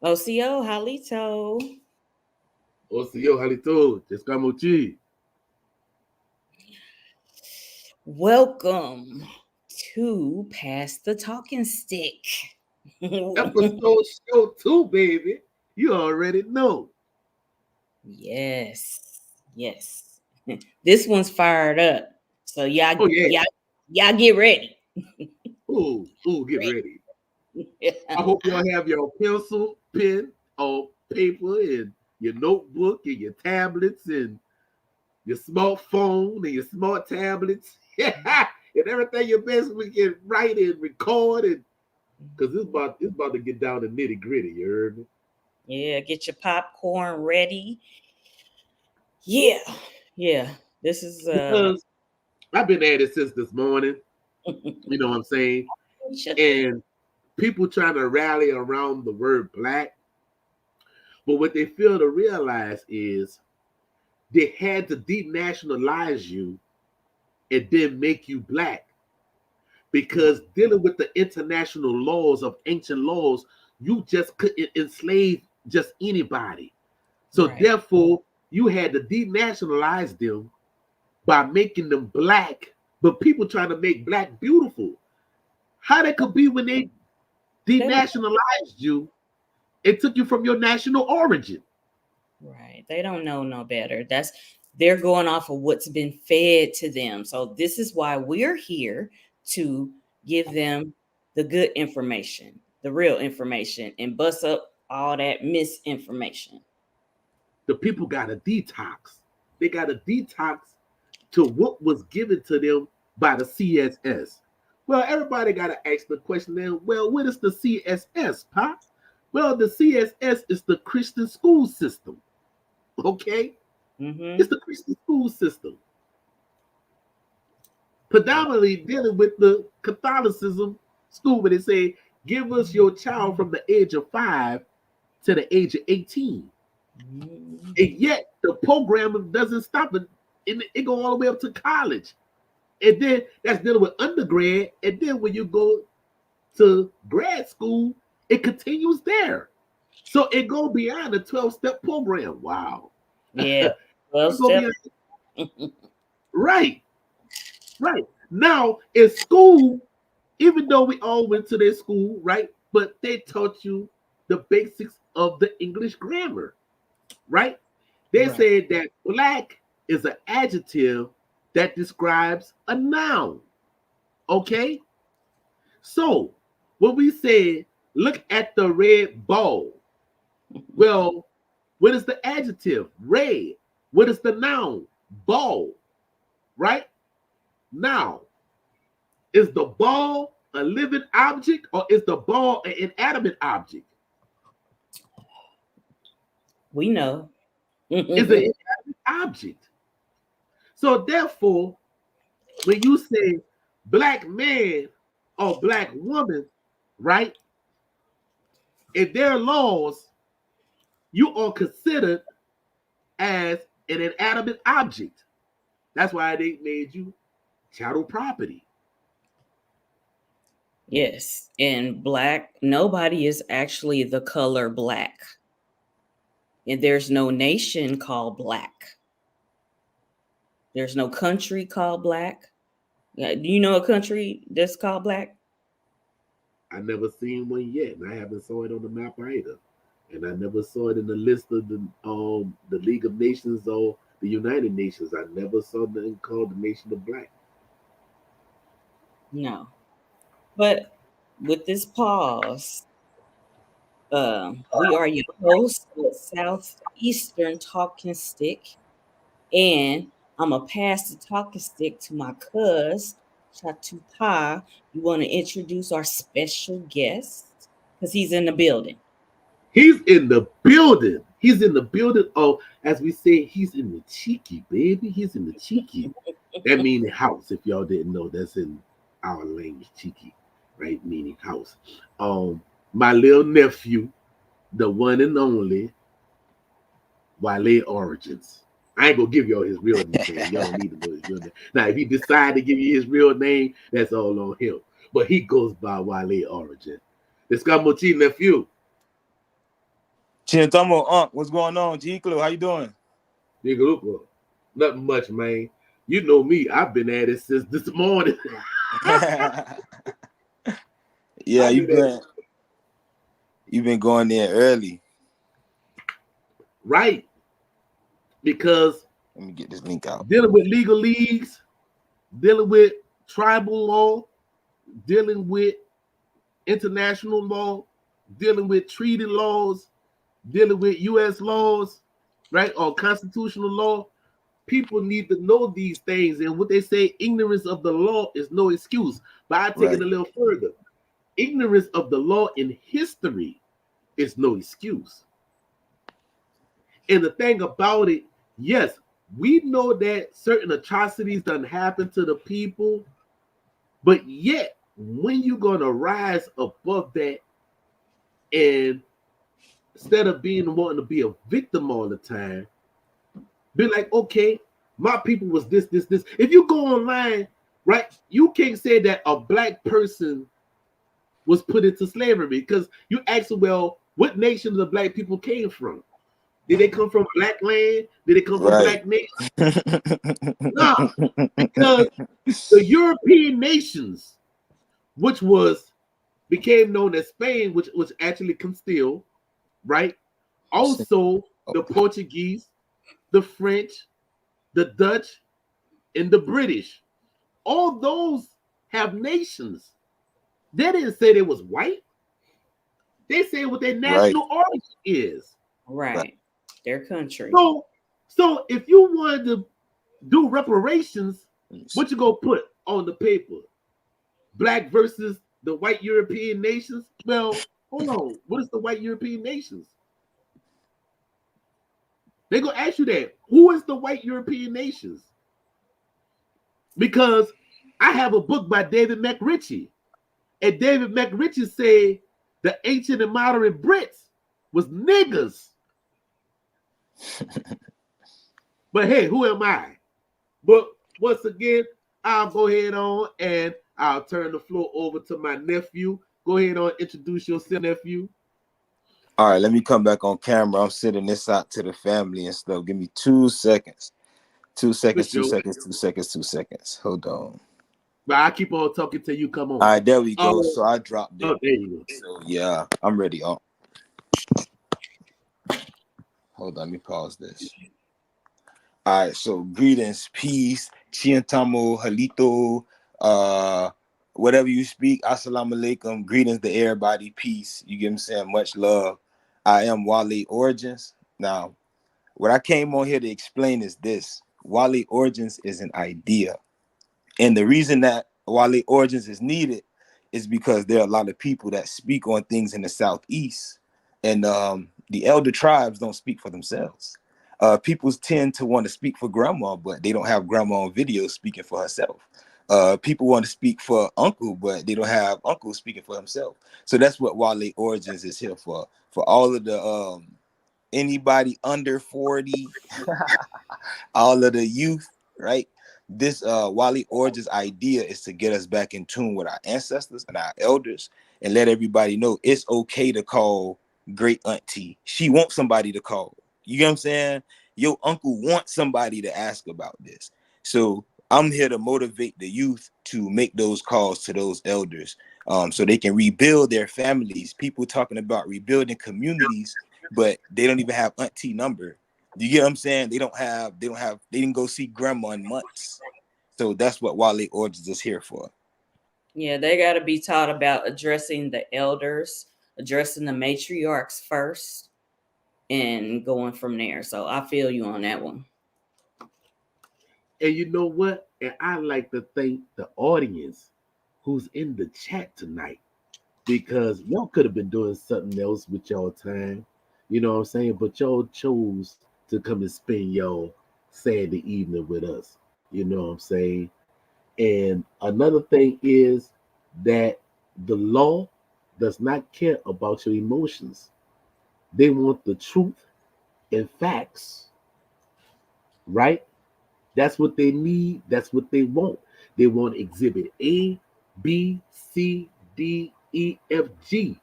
OCO, halito. OCO, halito. Descamochi. Welcome to Pass the Talking Stick. Episode show 2, baby. You already know. Yes. This one's fired up. So y'all get ready. Ooh, get ready. I hope y'all have your pencil, pen, or paper, and your notebook, and your tablets, and your smartphone, and your smart tablets, and everything you basically can write and record, and because it's about to get down to nitty gritty. You heard me? Yeah, get your popcorn ready. Yeah. This is Because I've been at it since this morning. You know what I'm saying? And people trying to rally around the word black. But what they fail to realize is they had to denationalize you and then make you black. Because dealing with the international laws of ancient laws, you just couldn't enslave just anybody. So therefore, you had to denationalize them by making them black. But people trying to make black beautiful. How that could be when they denationalized you, it took you from your national origin. Right. They don't know no better. They're going off of what's been fed to them. So this is why we're here to give them the good information, the real information, and bust up all that misinformation. The people got a detox. They got a detox to what was given to them by the CSS. Well, everybody got to ask the question then, well, what is the CSS, Pop? Well, the CSS is the Christian school system. Okay? Mm-hmm. It's the Christian school system. Predominantly dealing with the Catholicism school where they say, give us your child from the age of 5 to the age of 18. Mm-hmm. And yet the program doesn't stop it. It go all the way up to college. And then that's dealing with undergrad. And then when you go to grad school, it continues there. So it go beyond the 12-step program. Wow. Yeah. 12-step. Right. Now, in school, even though we all went to their school, right? But they taught you the basics of the English grammar, right? They said that black is an adjective that describes a noun. Okay? So when we say, look at the red ball, well, what is the adjective? Red. What is the noun? Ball. Right? Now, is the ball a living object or is the ball an inanimate object? We know. It's an inanimate object. So therefore, when you say black man or black woman, right? In their laws, you are considered as an inanimate object. That's why they made you chattel property. Yes, and black, nobody is actually the color black. And there's no nation called black. There's no country called black. Do you know a country that's called black? I never seen one yet, and I haven't saw it on the map either. And I never saw it in the list of the League of Nations or the United Nations. I never saw nothing called the Nation of Black. No. But with this pause, we are your hosts with SouthEastern Talking Stick. And I'm going to pass the talking stick to my cuz, ChitoPa. You want to introduce our special guest? Because he's in the building. He's in the building. He's in the building. Oh, as we say, he's in the cheeky, baby. He's in the cheeky. That means house. If y'all didn't know, that's in our language, cheeky, right? Meaning house. My little nephew, the one and only Wale Origins. I ain't gonna give y'all his real name. Y'all need to know his real name. Now, if he decide to give you his real name, that's all on him. But he goes by Wale Origin. This guy Mochi nephew. Chitopa, what's going on? GUALE, how you doing? Nigga, nothing much, man. You know me. I've been at it since this morning. Yeah, you've been going there early. Right. Because let me get this link out. Dealing with legal leagues, dealing with tribal law, dealing with international law, dealing with treaty laws, dealing with U.S. laws, right, or constitutional law. People need to know these things. And what they say, ignorance of the law is no excuse. But I take it a little further. Ignorance of the law in history is no excuse. And the thing about it, yes, we know that certain atrocities done happen to the people, but yet when you're going to rise above that, and instead of wanting to be a victim all the time, be like, okay, my people was this. If you go online, right, you can't say that a black person was put into slavery, because you ask, well, what nation the black people came from? Did they come from black land? Did they come from black nation? No, because the European nations, which became known as Spain, which was actually Castile, right? Also, the Portuguese, the French, the Dutch, and the British. All those have nations. They didn't say they was white. They say what their national origin is. Right. Their country. So if you wanted to do reparations, what you gonna put on the paper? Black versus the white European nations? Well, hold on. What is the white European nations? They're gonna ask you that. Who is the white European nations? Because I have a book by David McRitchie, and David McRitchie said the ancient and modern Brits was niggers. But hey, who am I? But once again, I'll go ahead on and I'll turn the floor over to my nephew. Go ahead on, introduce yourself, nephew. All right, let me come back on camera. I'm sending this out to the family and stuff. Give me 2 seconds. 2 seconds, 2 seconds, 2 seconds, 2 seconds. Hold on. But I keep on talking till you come on. All right, there we go. So I dropped it. Oh, there you go. So yeah, I'm ready. Hold on, let me pause this. All right, so greetings, peace, chiantamo, halito, whatever you speak, assalamu alaikum, greetings to everybody, peace. You get what I'm saying? Much love. I am Wale Origins. Now, what I came on here to explain is this. Wale Origins is an idea. And the reason that Wale Origins is needed is because there are a lot of people that speak on things in the Southeast. And the elder tribes don't speak for themselves. People tend to want to speak for grandma, but they don't have grandma on video speaking for herself. People want to speak for uncle, but they don't have uncle speaking for himself. So that's what Wale Origins is here for all of the anybody under 40, all of the youth, right? This Wale Origins idea is to get us back in tune with our ancestors and our elders and let everybody know it's okay to call great auntie. She wants somebody to call. You know what I'm saying? Your uncle wants somebody to ask about this. So I'm here to motivate the youth to make those calls to those elders so they can rebuild their families. People talking about rebuilding communities, but they don't even have auntie number. You get what I'm saying? They didn't go see grandma in months. So that's what Wale Origins is here for. Yeah, they got to be taught about addressing the elders, addressing the matriarchs first, and going from there. So I feel you on that one. And you know what? And I like to thank the audience who's in the chat tonight, because y'all could have been doing something else with y'all time. You know what I'm saying? But y'all chose to come and spend y'all Saturday evening with us. You know what I'm saying? And another thing is that the law does not care about your emotions. They want the truth and facts, right? That's what they need. That's what they want. They want exhibit A, B, C, D, E, F, G.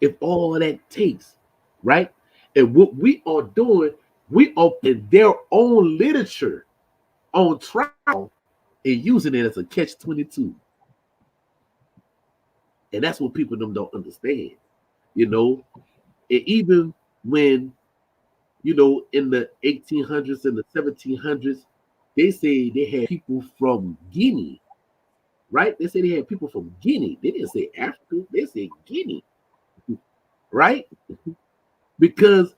If all that takes, right? And what we are doing, we open their own literature on trial and using it as a catch-22. And that's what people don't understand, you know. And even when, you know, in the 1800s and the 1700s, they say they had people from Guinea, right? They say they had people from Guinea. They didn't say Africa, they said Guinea, right? Because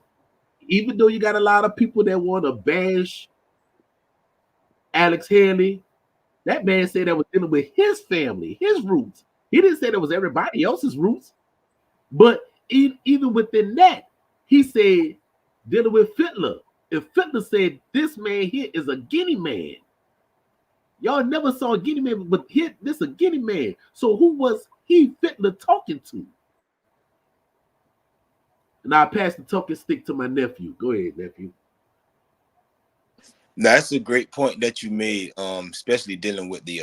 even though you got a lot of people that want to bash Alex Haley, that man said that was dealing with his family, his roots. He didn't say that was everybody else's roots. But even within that, he said, dealing with Fitler, if Fitler said this man here is a Guinea man, y'all never saw a Guinea man, but here, this is a Guinea man. So who was he Fitler talking to? And I pass the talking stick to my nephew. Go ahead, nephew. That's a great point that you made, especially dealing with the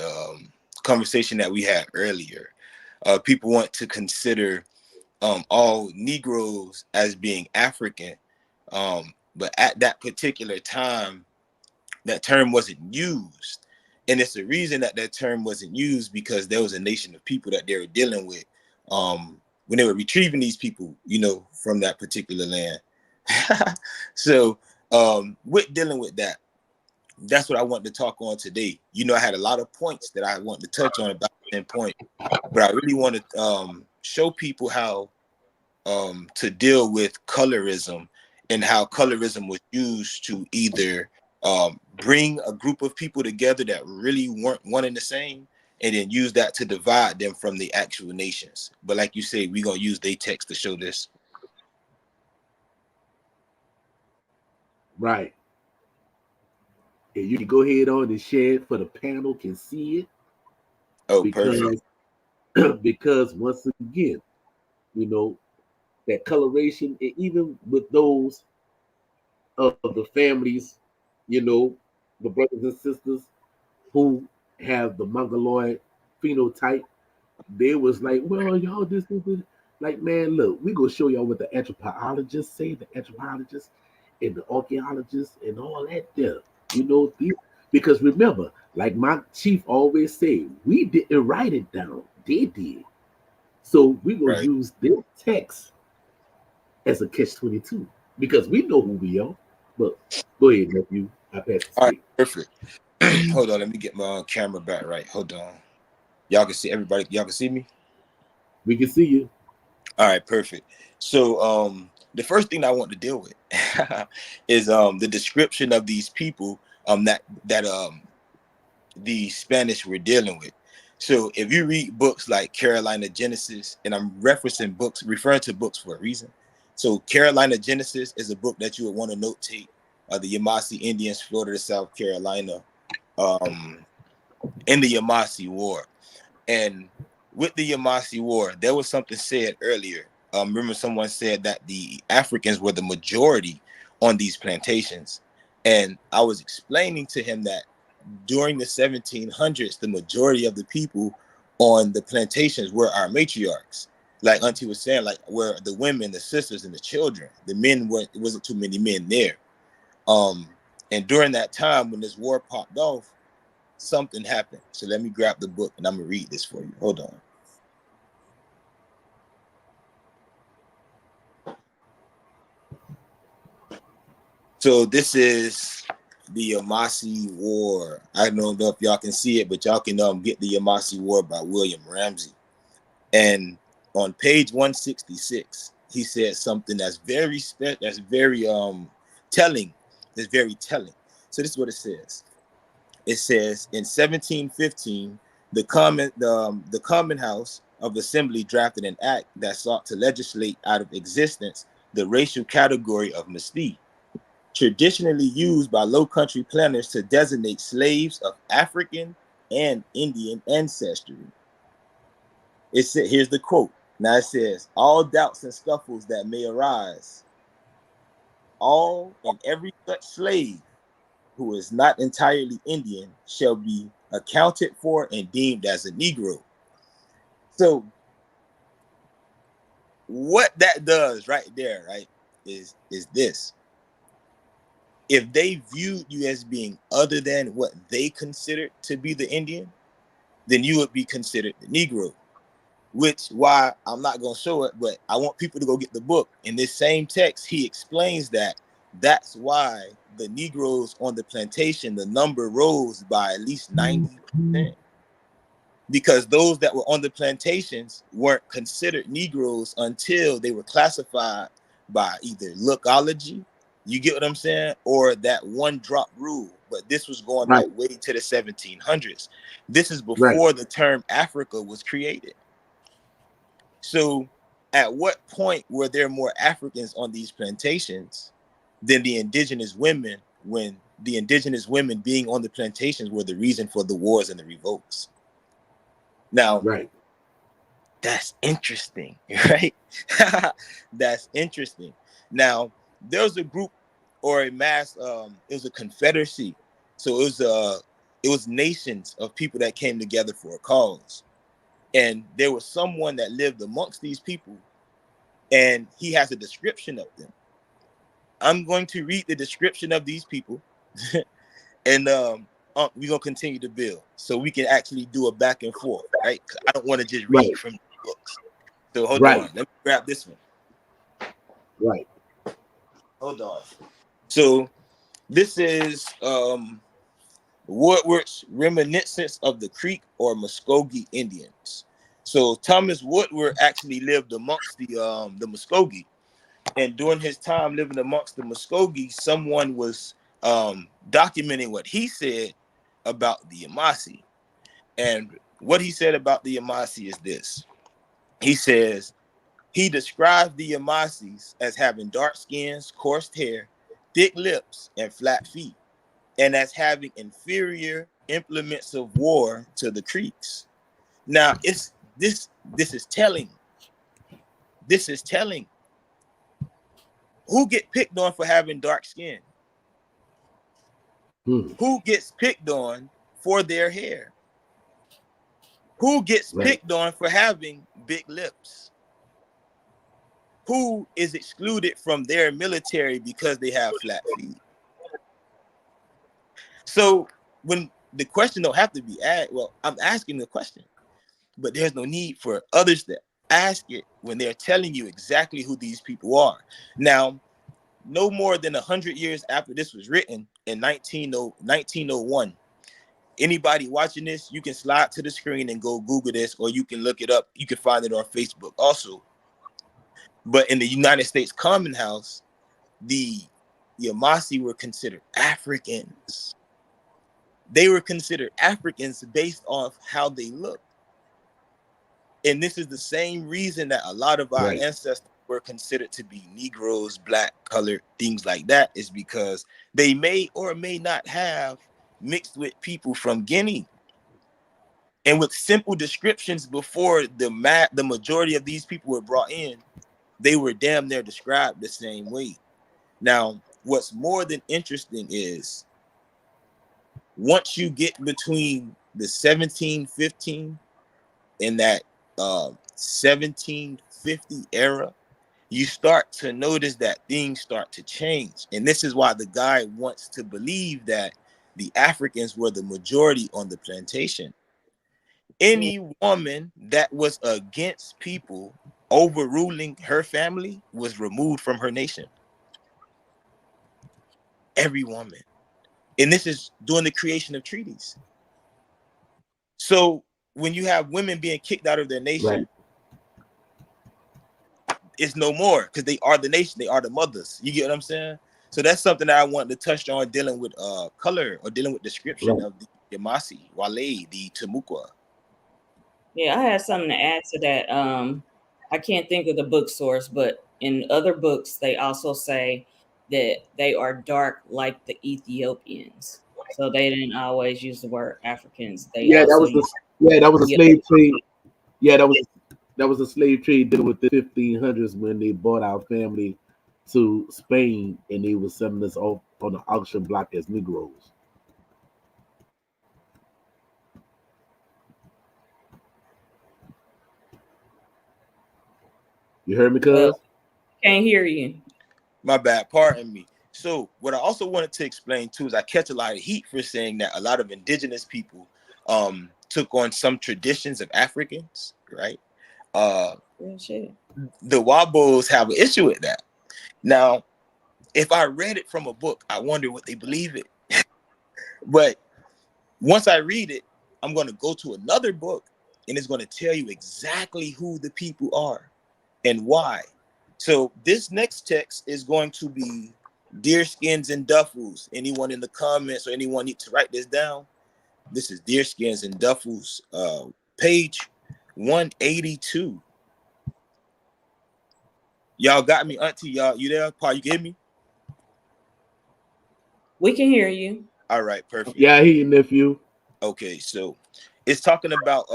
conversation that we had earlier. People want to consider all Negroes as being African, but at that particular time, that term wasn't used. And it's the reason that that term wasn't used because there was a nation of people that they were dealing with when they were retrieving these people, you know, from that particular land. So with dealing with that, that's what I want to talk on today. You know, I had a lot of points that I want to touch on about 10 points, but I really want to show people how to deal with colorism and how colorism was used to either bring a group of people together that really weren't one and the same, and then use that to divide them from the actual nations. But like you say, we're going to use their text to show this. Right. And you can go ahead on and share it for the panel can see it. Oh, because perfect. because once again, you know, that coloration, and even with those of the families, you know, the brothers and sisters who have the mongoloid phenotype, they was like, well, y'all this. Like, man, look, we gonna show y'all what the anthropologists say, the anthropologists and the archaeologists and all that there. You know, because remember, like my chief always say, we didn't write it down, they did. So we gonna use their text as a catch-22 because we know who we are. But go ahead, nephew. I pass the stick. All right, perfect. Hold on, let me get my camera back right. Hold on. Y'all can see everybody. Y'all can see me? We can see you. All right, perfect. So the first thing I want to deal with is the description of these people that the Spanish were dealing with. So if you read books like Carolina Genesis, and I'm referring to books for a reason. So Carolina Genesis is a book that you would want to notate. The Yvmvse Indians, Florida to South Carolina, in the Yvmvse War. And with the Yvmvse War, there was something said earlier. Remember someone said that the Africans were the majority on these plantations. And I was explaining to him that during the 1700s, the majority of the people on the plantations were our matriarchs. Like Auntie was saying, like were the women, the sisters, and the children. The men it wasn't too many men there. And during that time when this war popped off, something happened. So let me grab the book and I'm gonna read this for you. Hold on. So this is the Yvmvse War. I don't know if y'all can see it, but y'all can get the Yvmvse War by William Ramsey. And on page 166, he said something that's very telling. It's very telling. So this is what it says. It says in 1715, the Common House of Assembly drafted an act that sought to legislate out of existence the racial category of mestizo, traditionally used by Low Country planters to designate slaves of African and Indian ancestry. Here's the quote. Now it says, all doubts and scuffles that may arise, all and every such slave who is not entirely Indian shall be accounted for and deemed as a Negro. So what that does right there, right? is this. If they viewed you as being other than what they considered to be the Indian, then you would be considered the Negro. Which why I'm not going to show it, but I want people to go get the book. In this same text, he explains that that's why the Negroes on the plantation, the number rose by at least 90%. Because those that were on the plantations weren't considered Negroes until they were classified by either lookology, you get what I'm saying, or that one drop rule. But this was going back way to the 1700s. This is before the term Africa was created. So at what point were there more Africans on these plantations than the indigenous women, when the indigenous women being on the plantations were the reason for the wars and the revolts? Now, that's interesting, right? That's interesting. Now, there was a group or a mass, it was a confederacy. So it was nations of people that came together for a cause. And there was someone that lived amongst these people, and he has a description of them. I'm going to read the description of these people, and we're gonna continue to build so we can actually do a back and forth, right? I don't want to just read from the books. So hold on, let me grab this one. Hold on. So this is Woodward's Reminiscence of the Creek or Muskogee Indians. So Thomas Woodward actually lived amongst the Muskogee, and during his time living amongst the Muskogee, someone was documenting what he said about the Yvmvse. And what he said about the Yvmvse is this. He says he described the Yvmvses as having dark skins, coarse hair, thick lips, and flat feet, and as having inferior implements of war to the Creeks. Now, it's this is telling. This is telling. Who get picked on for having dark skin? Who gets picked on for their hair? Who gets picked on for having big lips? Who is excluded from their military because they have flat feet? So when the question don't have to be asked, well, I'm asking the question, but there's no need for others to ask it when they're telling you exactly who these people are. Now, no more than 100 years after this was written in 1901, anybody watching this, you can slide to the screen and go Google this, or you can look it up. You can find it on Facebook also. But in the United States Common House, the Yvmvse were considered Africans. They were considered Africans based off how they look. And this is the same reason that a lot of our ancestors were considered to be Negroes, black, colored, things like that, is because they may or may not have mixed with people from Guinea. And with simple descriptions before the majority of these people were brought in, they were damn near described the same way. Now, what's more than interesting is once you get between the 1715 and that 1750 era, you start to notice that things start to change. And this is why the guy wants to believe that the Africans were the majority on the plantation. Any woman that was against people overruling her family was removed from her nation. Every woman. And this is during the creation of treaties. So when you have women being kicked out of their nation, it's no more, because they are the nation, they are the mothers. You get what I'm saying? So that's something that I want to touch on, dealing with color, or dealing with description of the Yvmvse, Wale, the Timucua. Yeah, I had something to add to that. I can't think of the book source, but in other books, they also say that they are dark like the Ethiopians. So they didn't always use the word Africans. They that was a slave trade. Yeah, that was a slave trade dealing with the 1500s when they bought our family to Spain and they were selling us off on the auction block as Negroes. You heard me, cuz? Can't hear you. My bad, pardon me. So what I also wanted to explain too is I catch a lot of heat for saying that a lot of indigenous people took on some traditions of Africans, right? The Wabos have an issue with that. Now, if I read it from a book, I wonder what they believe it. But once I read it, I'm going to go to another book and it's going to tell you exactly who the people are and why. So this next text is going to be Deerskins and Duffels. Anyone in the comments or anyone need to write this down? This is Deerskins and Duffels, page 182. Y'all got me, Auntie? Y'all, you there? Pa, you get me? We can hear you. All right, perfect. Yeah, I hear you, nephew. Okay, so it's talking about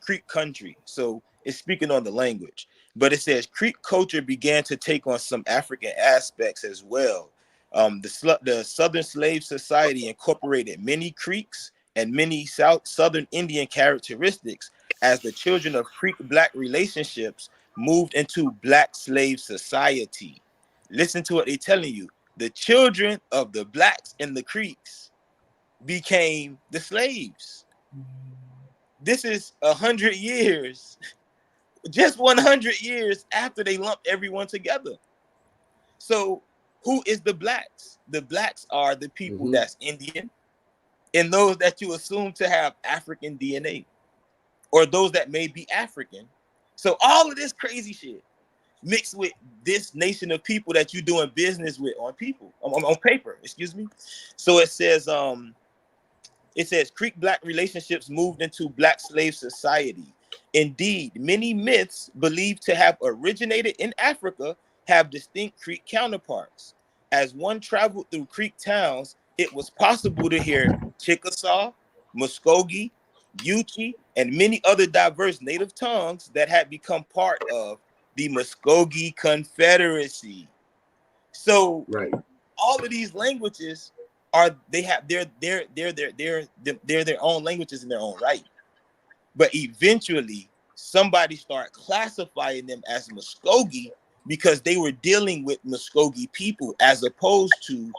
Creek country. So it's speaking on the language, but it says Creek culture began to take on some African aspects as well. The Southern Slave Society incorporated many Creeks and many Southern Indian characteristics as the children of Creek Black relationships moved into Black slave society. Listen to what they're telling you. The children of the Blacks in the Creeks became the slaves. This is 100 years, just 100 years after they lumped everyone together. So who is the Blacks? The Blacks are the people that's Indian and those that you assume to have African DNA or those that may be African. So all of this crazy shit mixed with this nation of people that you're doing business with on paper, excuse me. So it says Creek Black relationships moved into Black slave society. Indeed, many myths believed to have originated in Africa have distinct Creek counterparts. As one traveled through Creek towns, it was possible to hear Chickasaw, Muskogee, Yuchi, and many other diverse native tongues that had become part of the Muskogee Confederacy. So all of these languages they're their own languages in their own right. But eventually somebody started classifying them as Muskogee because they were dealing with Muskogee people as opposed to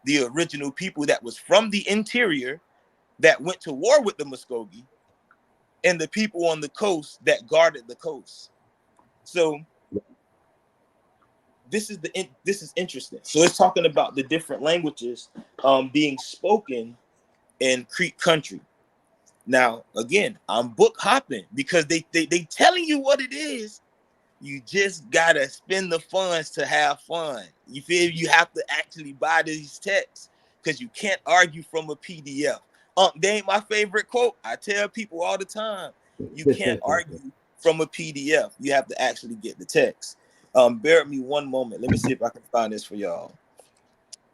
the original people that was from the interior that went to war with the Muskogee and the people on the coast that guarded the coast. So this is interesting. So it's talking about the different languages being spoken in Creek country. Now, again, I'm book hopping because they telling you what it is. You just gotta spend the funds to have fun. You feel you have to actually buy these texts because you can't argue from a PDF. They ain't my favorite quote. I tell people all the time, you can't argue from a PDF. You have to actually get the text. Bear with me one moment. Let me see if I can find this for y'all.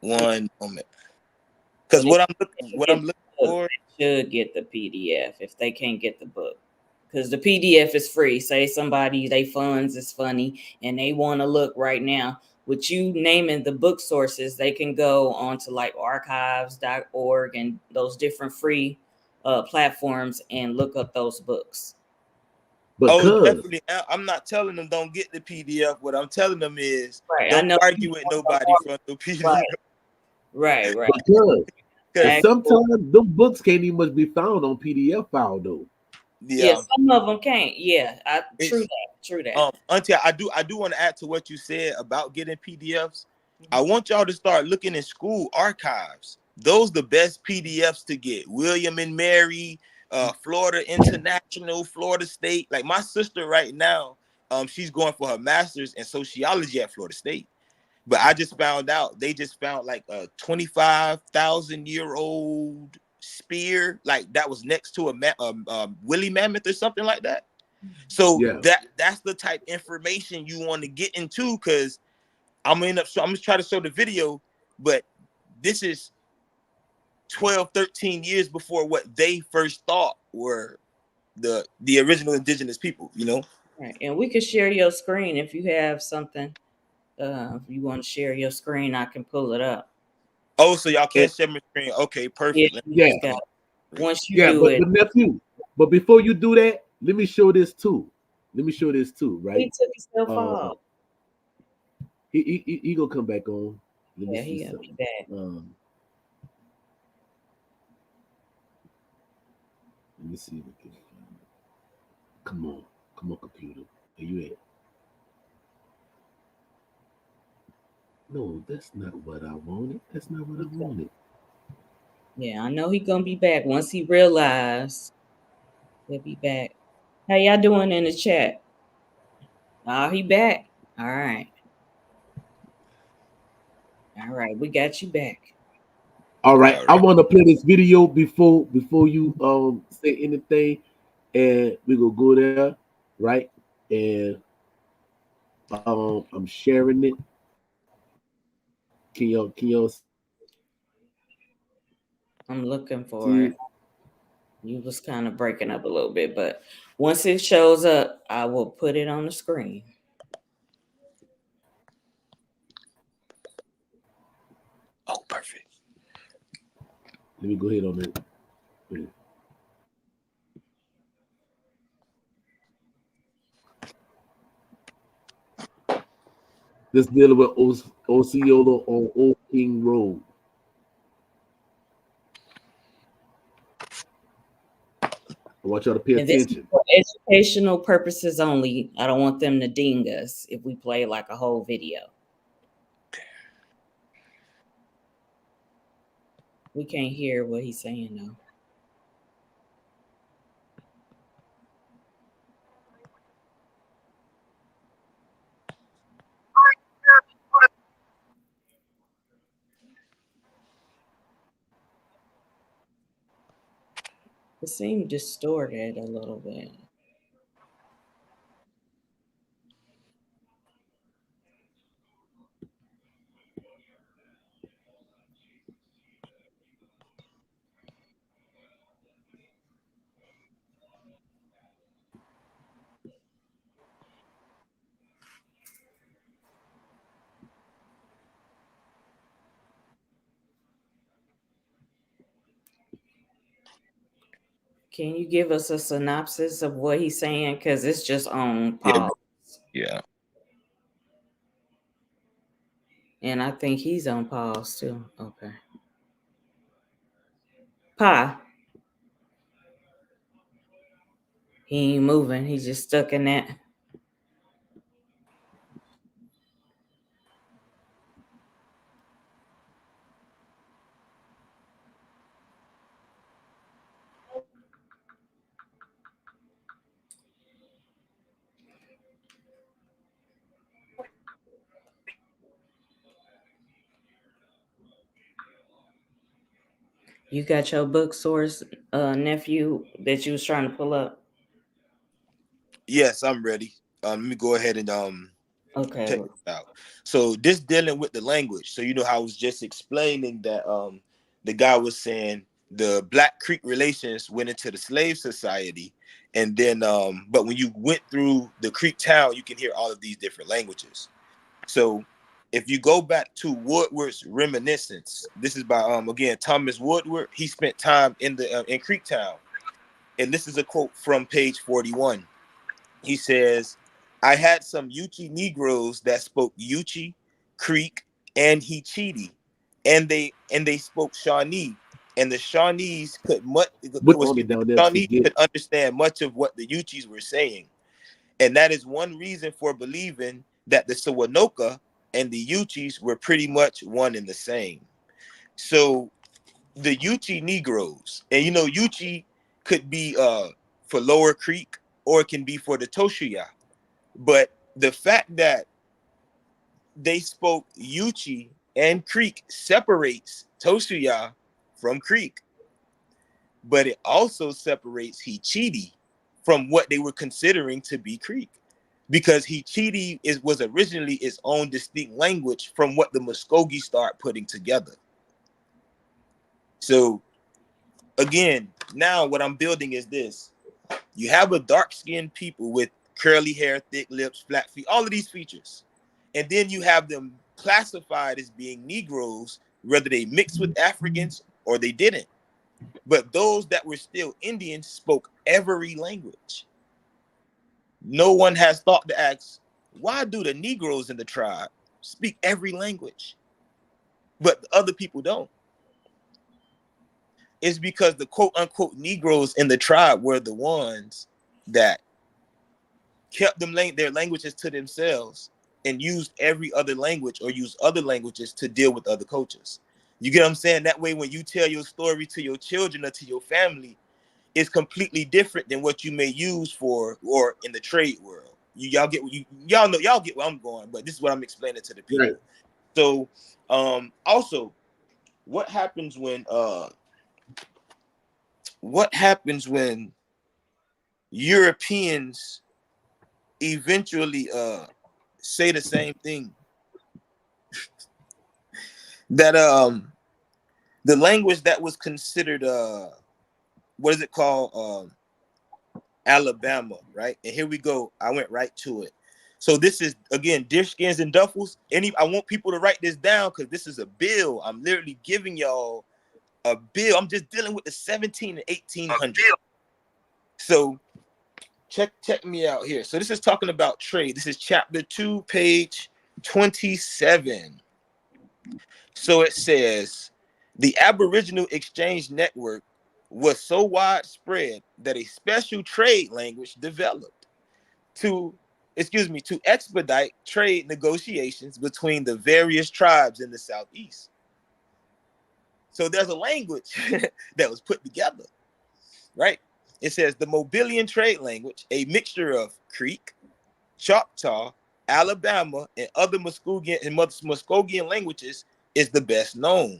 One moment. Because what I'm looking for, they should get the PDF if they can't get the book. Because the PDF is free. Say somebody, they funds is funny and they want to look right now. With you naming the book sources, they can go onto like archives.org and those different free platforms and look up those books. Definitely. I'm not telling them don't get the PDF. What I'm telling them is don't argue with nobody from the PDF. Right. Because sometimes them books can't even much be found on PDF file though. Yeah, some of them can't. Yeah, true that. Auntie, I do want to add to what you said about getting PDFs. I want y'all to start looking in school archives. Those the best PDFs to get. William and Mary, Florida International, Florida State. Like my sister right now, she's going for her master's in sociology at Florida State. But I just found out they just found like a 25,000-year-old spear, like that was next to a woolly mammoth or something like that. So that's the type of information you want to get into, because I'm gonna try to show the video, but this is 12, 13 years before what they first thought were the original indigenous people, you know? Right. And we could share your screen if you have something. If you want to share your screen, I can pull it up. Oh, so y'all can't share my screen. Okay, perfect. Once you do it. But nephew, but before you do that, let me show this too. Right? He took himself off. He gonna come back on. Let me Yeah, see he gonna something. be back. Let me see if we can. Come on, computer. Where you at? No, that's not what I wanted. That's not what I wanted. Yeah, I know he gonna be back once he realized he'll be back. How y'all doing in the chat? Oh, he back. All right. All right, we got you back. All right. I want to play this video before you say anything, and we gonna go there, right? And I'm sharing it. Can y'all I'm looking see for it? it. You was kind of breaking up a little bit, but once it shows up, I will put it on the screen. Oh, perfect. Let me go ahead on it. This dealing with Osceola on Old King Road. I want y'all to pay And this is attention. for educational purposes only. I don't want them to ding us if we play like a whole video. We can't hear what he's saying though. It seemed distorted a little bit. Can you give us a synopsis of what he's saying? Because it's just on pause. Yeah. And I think he's on pause too. Okay. Pa. He ain't moving. He's just stuck in that. You got your book source, nephew, that you was trying to pull up? Yes, I'm ready. Let me go ahead and Okay. check this out. So this dealing with the language. So you know how I was just explaining that the guy was saying the Black Creek relations went into the slave society, and then but when you went through the Creek town, you can hear all of these different languages. So if you go back to Woodward's reminiscence, this is by again Thomas Woodward. He spent time in the in Creektown, and this is a quote from page 41. He says, "I had some Yuchi Negroes that spoke Yuchi, Creek, and Hichiti, and they spoke Shawnee, and the Shawnees What on it down there? could understand much of what the Yuchis were saying. And that is one reason for believing that the Sawanoka and the Yuchis were pretty much one and the same." So the Yuchi Negroes, and you know, Yuchi could be for Lower Creek or it can be for the Toshuya. But the fact that they spoke Yuchi and Creek separates Toshuya from Creek, but it also separates Hichiti from what they were considering to be Creek, because Hichiti was originally its own distinct language from what the Muskogee start putting together. So again, now what I'm building is this. You have a dark-skinned people with curly hair, thick lips, flat feet, all of these features. And then you have them classified as being Negroes, whether they mixed with Africans or they didn't. But those that were still Indians spoke every language. No one has thought to ask, why do the Negroes in the tribe speak every language, but the other people don't. It's because the quote unquote Negroes in the tribe were the ones that kept their languages to themselves and used every other language or used other languages to deal with other cultures. You get what I'm saying? That way, when you tell your story to your children or to your family, it's completely different than what you may use for or in the trade world. Y'all get where I'm going, but this is what I'm explaining to the people. Right. So, also, what happens when Europeans eventually say the same thing? That the language that was considered what is it called? Alabama, right? And here we go. I went right to it. So this is again deer skins and duffels. I want people to write this down because this is a bill. I'm literally giving y'all a bill. I'm just dealing with the 17 and 1800s. So check me out here. So this is talking about trade. This is chapter 2, page 27. So it says the Aboriginal Exchange Network was so widespread that a special trade language developed to expedite trade negotiations between the various tribes in the Southeast. So there's a language that was put together, right? It says the Mobilian trade language, a mixture of Creek, Choctaw, Alabama, and other Muskogean languages, is the best known.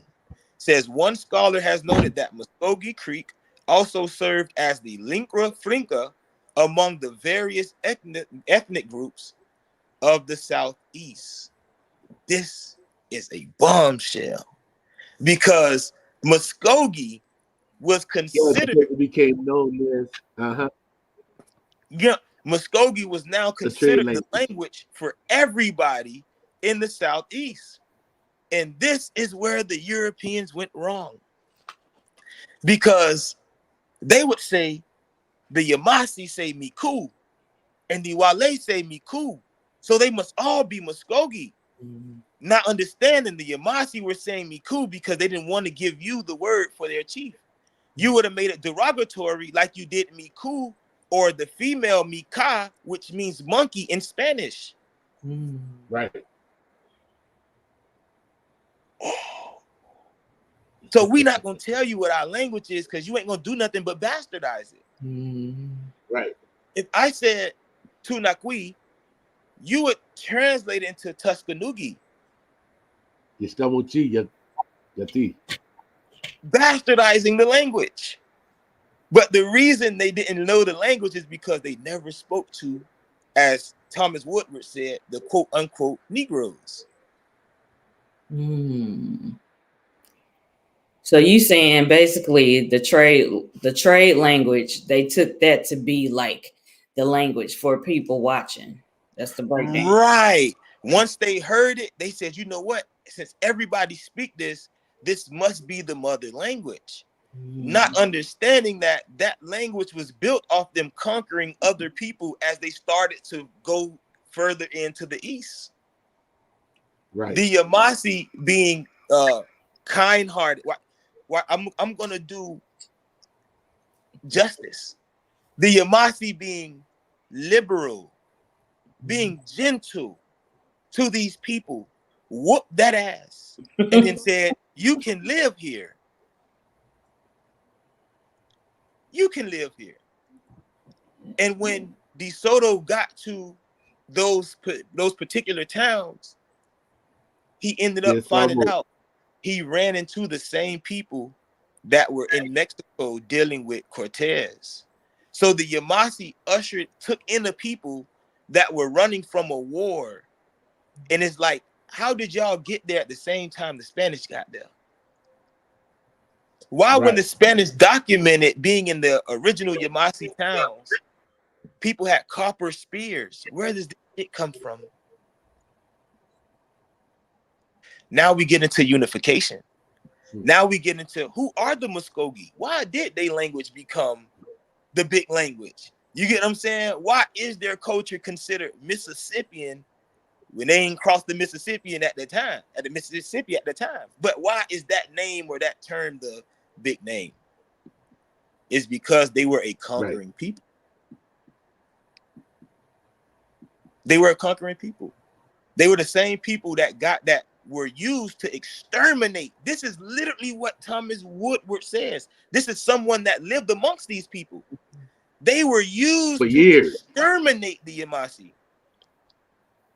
Says one scholar has noted that Muskogee Creek also served as the lingua franca among the various ethnic groups of the Southeast. This is a bombshell because Muskogee was considered. It became known as Muskogee was now considered the language for everybody in the Southeast. And this is where the Europeans went wrong. Because they would say, the Yvmvse say Miku, and the Wale say Miku. So they must all be Muskogee. Mm-hmm. Not understanding the Yvmvse were saying Miku because they didn't want to give you the word for their chief. You would have made it derogatory like you did Miku or the female Mika, which means monkey in Spanish. Right. So we're not going to tell you what our language is because you ain't going to do nothing but bastardize it. Right. If I said Tunakwi, you would translate it into Tuscanugi. Bastardizing the language. But the reason they didn't know the language is because they never spoke to, as Thomas Woodward said, the quote unquote Negroes. So you saying basically the trade language, they took that to be like the language for people watching. That's the breakdown. Right. Once they heard it, they said, you know what? Since everybody speak this must be the mother language. Not understanding that language was built off them conquering other people as they started to go further into the east. Right. The Yvmvse being kind-hearted. I'm gonna do justice. The Yvmvse being liberal, being gentle to these people, whooped that ass, and then said, "You can live here. You can live here." And when DeSoto got to those particular towns, he ended up finding out he ran into the same people that were in Mexico dealing with Cortez. So the Yvmvse took in the people that were running from a war. And it's like, how did y'all get there at the same time the Spanish got there? Why, when the Spanish documented being in the original Yvmvse towns, people had copper spears? Where does it come from? Now we get into unification. Now we get into who are the Muskogee? Why did their language become the big language? You get what I'm saying? Why is their culture considered Mississippian when they ain't crossed the Mississippi at the time. But why is that name or that term the big name? It's because they were a conquering people. They were a conquering people. They were the same people that were used to exterminate. This is literally what Thomas Woodward says. This is someone that lived amongst these people. They were used for to years. Exterminate the Yvmvse.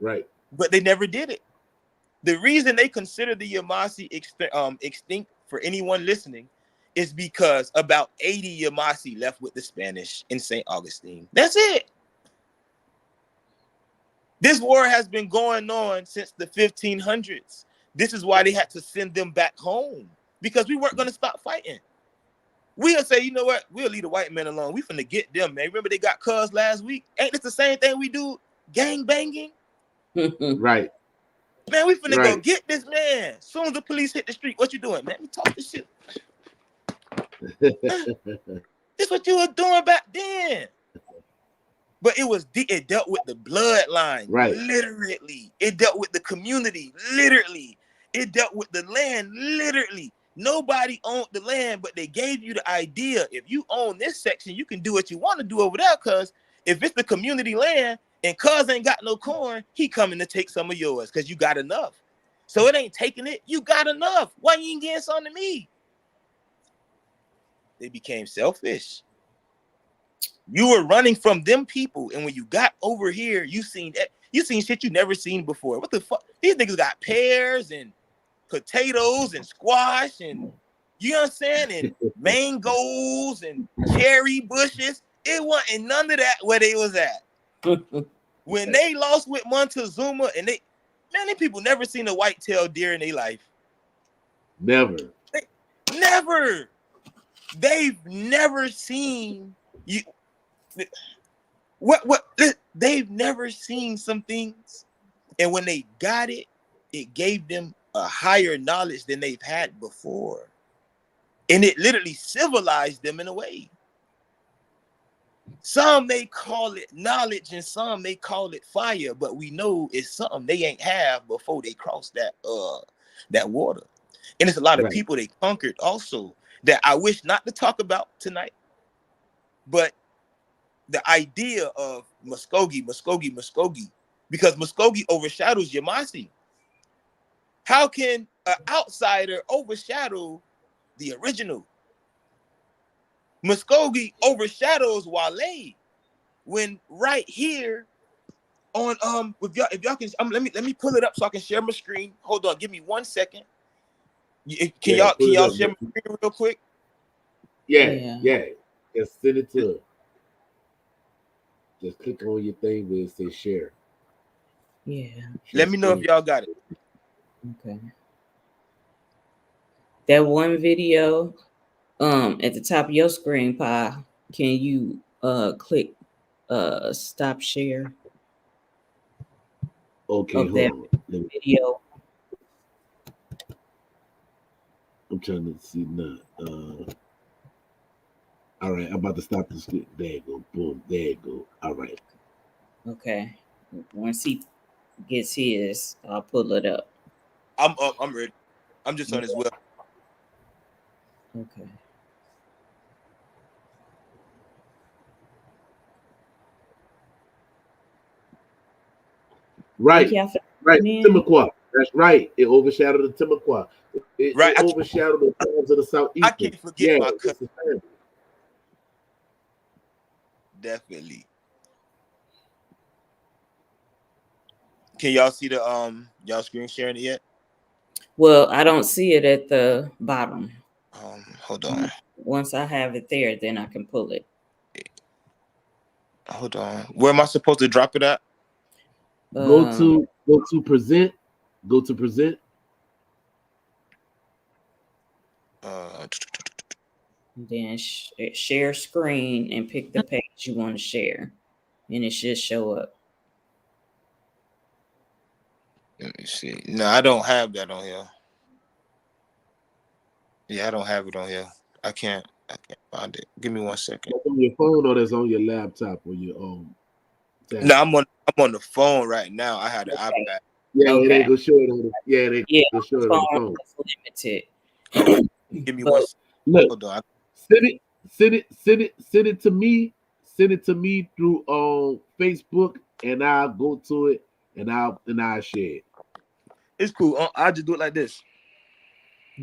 Right. But they never did it. The reason they consider the Yvmvse extinct for anyone listening is because about 80 Yvmvse left with the Spanish in St. Augustine. That's it. This war has been going on since the 1500s. This is why they had to send them back home, because we weren't going to stop fighting. We'll say, you know what? We'll leave the white men alone. We finna get them, man. Remember they got cuz last week? Ain't this the same thing we do? Gang banging? Right. Man, we finna go get this man. As soon as the police hit the street, what you doing, man? We talk this shit. This what you were doing back then. But it dealt with the bloodline, literally. It dealt with the community, literally. It dealt with the land, literally. Nobody owned the land, but they gave you the idea. If you own this section, you can do what you want to do over there, cuz if it's the community land and cuz ain't got no corn, he coming to take some of yours because you got enough. So it ain't taking it. You got enough. Why you ain't getting something to me? They became selfish. You were running from them people, and when you got over here, you seen shit you never seen before. What the fuck? These niggas got pears and potatoes and squash and, you know what I'm saying, and mangoes and cherry bushes. It wasn't none of that where they was at. When they lost with Montezuma, and they people never seen a white-tailed deer in their life. Never. Never. They've never seen you. They've never seen some things, and when they got it, it gave them a higher knowledge than they've had before, and it literally civilized them in a way. Some may call it knowledge, and some may call it fire, but we know it's something they ain't have before they crossed that water. And it's a lot of people they conquered also that I wish not to talk about tonight, but the idea of Muskogee, because Muskogee overshadows Yvmvse. How can an outsider overshadow the original? Muskogee overshadows Wale, when right here on if y'all can let me pull it up so I can share my screen. Hold on, give me 1 second. Can y'all share my screen real quick? Yeah. Just send it to her. Just click on your thing where it says share. Yeah. Let me know if y'all got it. Okay. That one video at the top of your screen, Pa, can you click stop share? Okay, of that video. I'm trying to see now. All right, I'm about to stop this. There you go. Boom. There you go. All right. Okay. Once he gets his, I'll pull it up. I'm up. I'm ready. I'm just on his web. Okay. Right. Timucua. That's right. It overshadowed the Timucua. It overshadowed the tribes of the Southeastern. I can't forget my cousin. Definitely. Can y'all see the y'all screen sharing it yet? Well, I don't see it at the bottom. Hold on. Once I have it there, then I can pull it. Hold on. Where am I supposed to drop it at? Go to present. Go to present. Then share screen and pick the page you want to share, and it should show up. Let me see. No, I don't have that on here. Yeah, I don't have it on here. I can't find it. Give me 1 second. That's on your phone or that's on your laptop or your tab? No, I'm I'm on the phone right now. I had an iPad. Yeah, Okay. they go show it on the. Yeah, they go show it on the phone. Limited. Okay. Give me one. Look, Hold on. send it to me. Send it to me through Facebook, and I'll go to it, and I'll share it. It's cool. I'll just do it like this.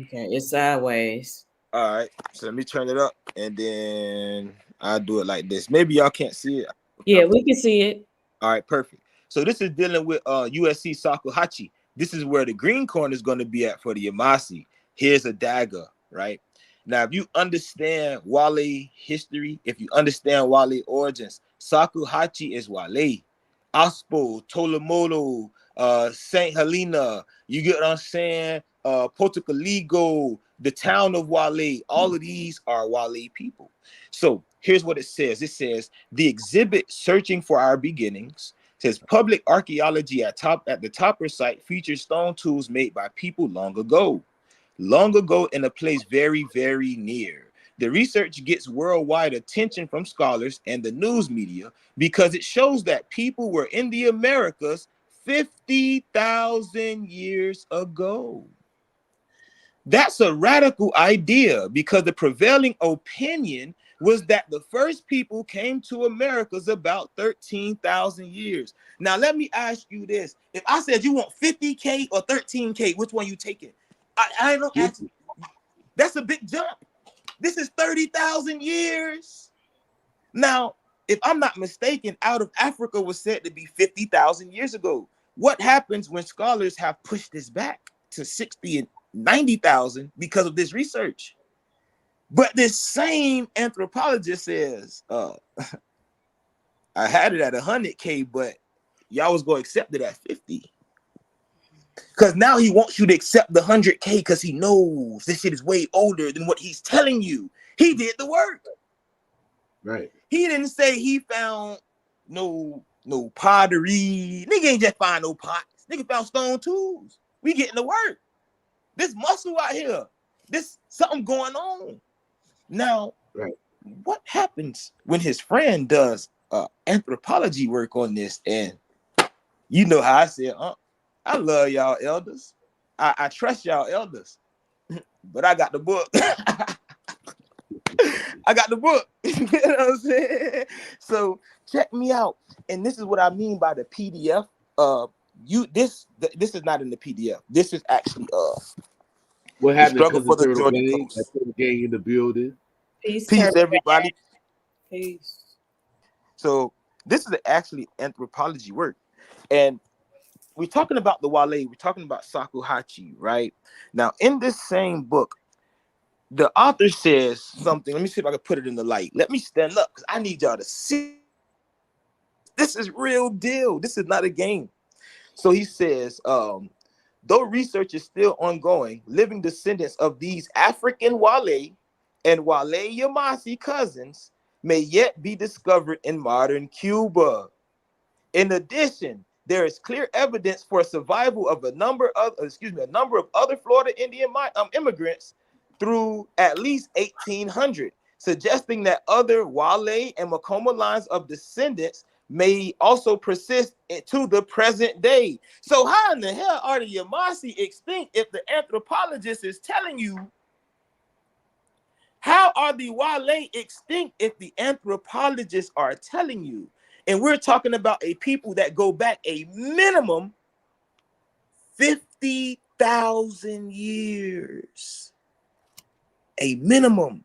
Okay, it's sideways. All right. So let me turn it up, and then I'll do it like this. Maybe y'all can't see it. Yeah, we can see it. All right, perfect. So this is dealing with USC Shakuhachi. This is where the green corner is going to be at for the Yvmvse. Here's a dagger, right? Now, if you understand Wale history, if you understand Wale origins, Shakuhachi is Wale. Aspo, Tolomoto, St. Helena, you get what I'm saying? Portucaligo, the town of Wale, all of these are Wale people. So here's what it says. It says, the exhibit Searching for Our Beginnings says public archaeology at the Topper site features stone tools made by people long ago in a place very, very near. The research gets worldwide attention from scholars and the news media because it shows that people were in the Americas 50,000 years ago. That's a radical idea because the prevailing opinion was that the first people came to Americas about 13,000 years. Now, let me ask you this. If I said you want 50K or 13K, which one you taking? I don't ask you. That's a big jump. This is 30,000 years. Now, if I'm not mistaken, out of Africa was said to be 50,000 years ago. What happens when scholars have pushed this back to 60 and 90,000 because of this research? But this same anthropologist says, I had it at 100K, but y'all was going to accept it at 50. Because now he wants you to accept the 100K because he knows this shit is way older than what he's telling you. He did the work. Right. He didn't say he found no pottery. Nigga ain't just find no pots. Nigga found stone tools. We getting to work. This muscle out here. This something going on. Now, right. What happens when his friend does anthropology work on this? And you know how I said, I love y'all elders. I trust y'all elders. But I got the book. I got the book. You know what I'm saying? So check me out. And this is what I mean by the PDF. This is not in the PDF. This is actually what happened? Struggle for the Georgia gang, Coast. Gang in the building. Peace everybody. Peace. So this is actually anthropology work. And we're talking about the Wale, we're talking about Shakuhachi, right? Now, in this same book, the author says something. Let me see if I can put it in the light. Let me stand up because I need y'all to see. This is real deal. This is not a game. So he says, though research is still ongoing, living descendants of these African Wale and Wale Yvmvse cousins may yet be discovered in modern Cuba. In addition, there is clear evidence for survival of a number of other Florida Indian immigrants through at least 1800, suggesting that other Wale and Makoma lines of descendants may also persist to the present day. So how in the hell are the Yvmvse extinct if the anthropologist is telling you? How are the Wale extinct if the anthropologists are telling you? And we're talking about a people that go back a minimum 50,000 years. A minimum.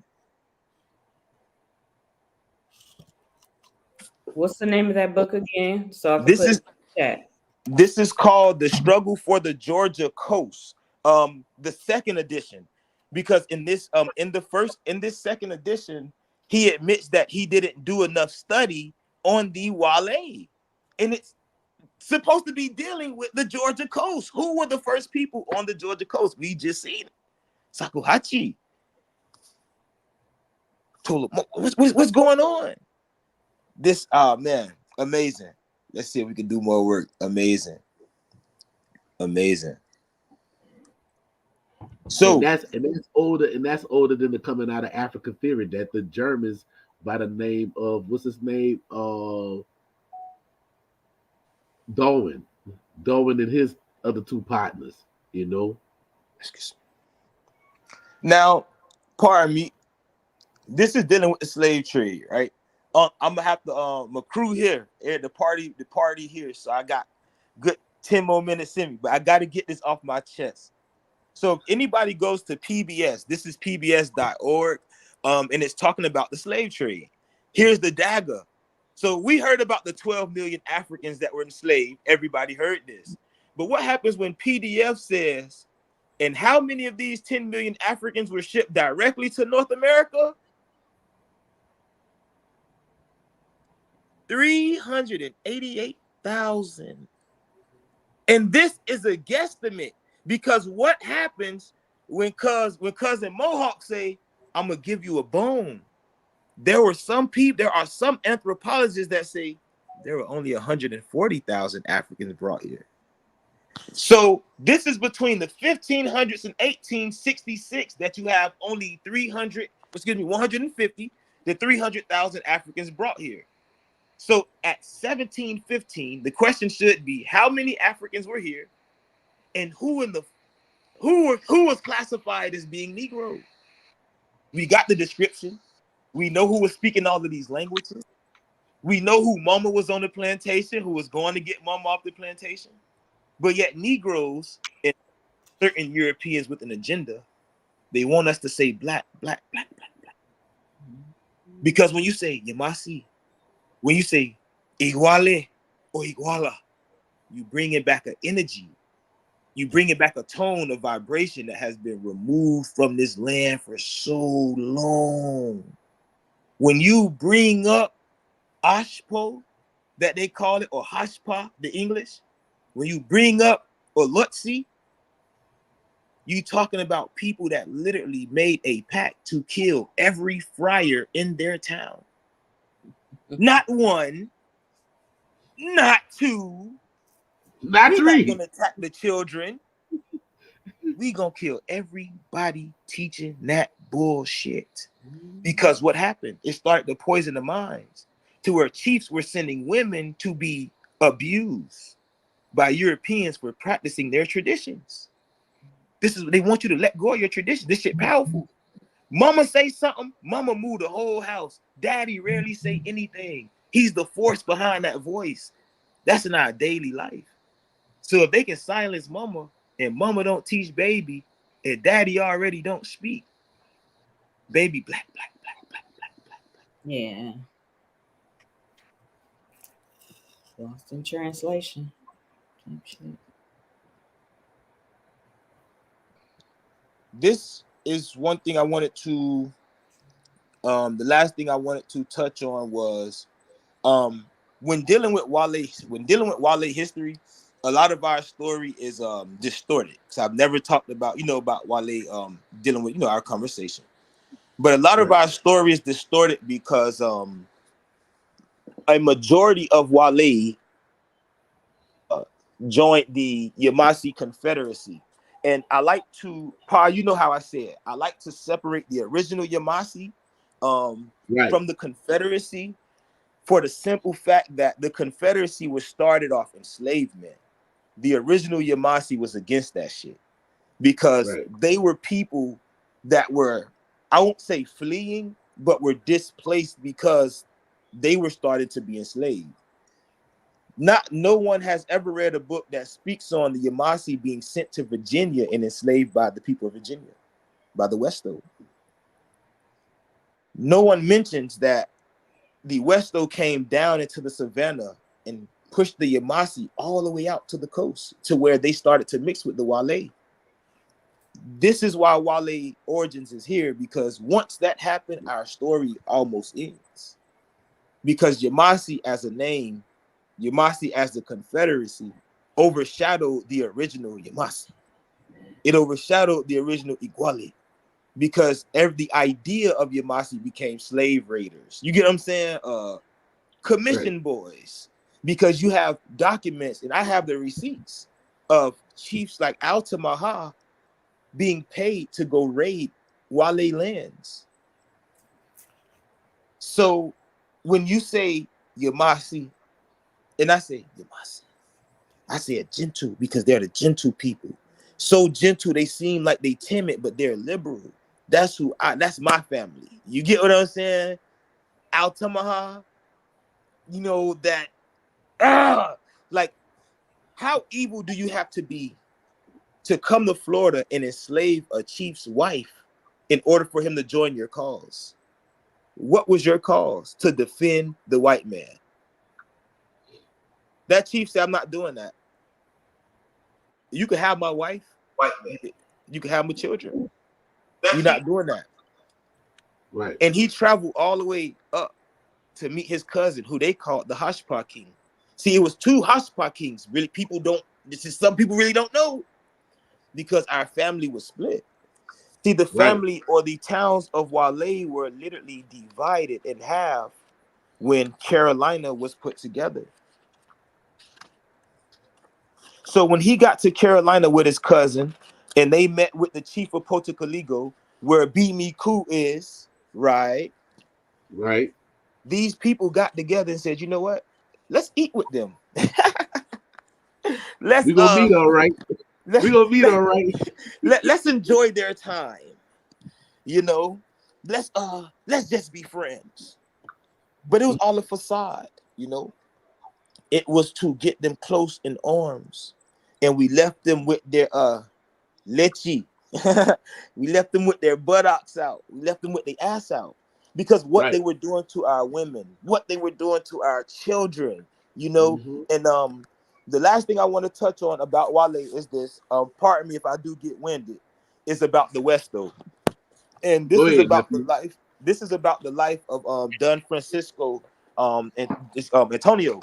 What's the name of that book again? So I can This put is it in the chat. This is called The Struggle for the Georgia Coast, the second edition. Because in this second edition, he admits that he didn't do enough study on the Wale. And it's supposed to be dealing with the Georgia coast. Who were the first people on the Georgia coast? We just seen it. Shakuhachi. What's going on? This, man, amazing. Let's see if we can do more work. Amazing. So and that's older than the coming out of Africa theory that the Germans by the name of what's his name Darwin and his other two partners, you know. Now, pardon me, this is dealing with the slave trade, right? I'm gonna have to my crew here at the party here. So I got good 10 more minutes in me, but I gotta get this off my chest. So if anybody goes to PBS, this is pbs.org, and it's talking about the slave trade. Here's the dagger. So we heard about the 12 million Africans that were enslaved. Everybody heard this. But what happens when PDF says, and how many of these 10 million Africans were shipped directly to North America? 388,000. And this is a guesstimate, because what happens when cousin Mohawk say, I'm gonna give you a bone? There are some anthropologists that say there were only 140,000 Africans brought here. So this is between the 1500s and 1866 that you have only 150 to 300,000 Africans brought here. So at 1715, the question should be, how many Africans were here, and who was classified as being Negro? We got the description. We know who was speaking all of these languages. We know who Mama was on the plantation, who was going to get Mama off the plantation. But yet Negroes and certain Europeans with an agenda, they want us to say black, black, black, black, black. Because when you say Yvmvse, when you say Iguale or Iguala, you bring it back an energy. You bring it back a tone of vibration that has been removed from this land for so long. When you bring up Ashpo, that they call it, or Hashpa, the English, when you bring up Olutsi, you talking about people that literally made a pact to kill every friar in their town. Not one, not two, not we're not three. gonna attack the children. We gonna kill everybody teaching that bullshit. Because what happened? It started to poison the minds to where chiefs were sending women to be abused by Europeans for practicing their traditions. This is what they want you to let go of your tradition. This shit powerful. Mama say something, mama move the whole house. Daddy rarely say anything. He's the force behind that voice. That's in our daily life. So if they can silence mama and mama don't teach baby and daddy already don't speak, baby black, black, black, black, black, black, black. Yeah. Lost in translation. This is one thing I wanted to the last thing I wanted to touch on was when dealing with Wale history, a lot of our story is distorted. Because I've never talked about, about Wale dealing with, our conversation. But a lot of our story is distorted because a majority of Wale joined the Yvmvse Confederacy. And I like to, Pa, you know how I said, I like to separate the original Yvmvse from the Confederacy, for the simple fact that the Confederacy was started off enslavement. The original Yvmvse was against that shit because they were people that were, I won't say fleeing, but were displaced because they were started to be enslaved. No one has ever read a book that speaks on the Yvmvse being sent to Virginia and enslaved by the people of Virginia, by the Westo. No one mentions that the Westo came down into the savannah and pushed the Yvmvse all the way out to the coast to where they started to mix with the Wale. This is why Wale origins is here, because once that happened, our story almost ends. Because Yvmvse as a name, Yvmvse as the Confederacy, overshadowed the original Yvmvse. It overshadowed the original Iguale, because the idea of Yvmvse became slave raiders. You get what I'm saying? Commission boys, because you have documents, and I have the receipts of chiefs like Altamaha being paid to go raid Wale lands. So when you say Yvmvse, and I say Yvmvse, I said gentle because they're the gentle people. So gentle, they seem like they timid, but they're liberal. That's my family. You get what I'm saying? Altamaha, you know that, like, how evil do you have to be to come to Florida and enslave a chief's wife in order for him to join your cause? What was your cause? To defend the white man. That chief said, I'm not doing that. You can have my wife, white man. You can have my children. We're not doing that. Right. And he traveled all the way up to meet his cousin, who they called the Hashpa King. See, it was two Hashpa Kings. Really, some people really don't know, because our family was split. See, the family or the towns of Wale were literally divided in half when Carolina was put together. So when he got to Carolina with his cousin, and they met with the chief of Potocaligo, where Bimiku is, right? Right. These people got together and said, you know what? Let's eat with them. We're gonna meet all right. We're gonna meet all right. Let's enjoy their time. You know, let's just be friends. But it was all a facade, you know. It was to get them close in arms. And we left them with their lechi. We left them with their buttocks out. We left them with their ass out. Because what they were doing to our women, what they were doing to our children, you know. And the last thing I want to touch on about Wale is this. Pardon me if I do get winded. It's about the West, though. And this is about the life. This is about the life of Don Francisco and Antonio.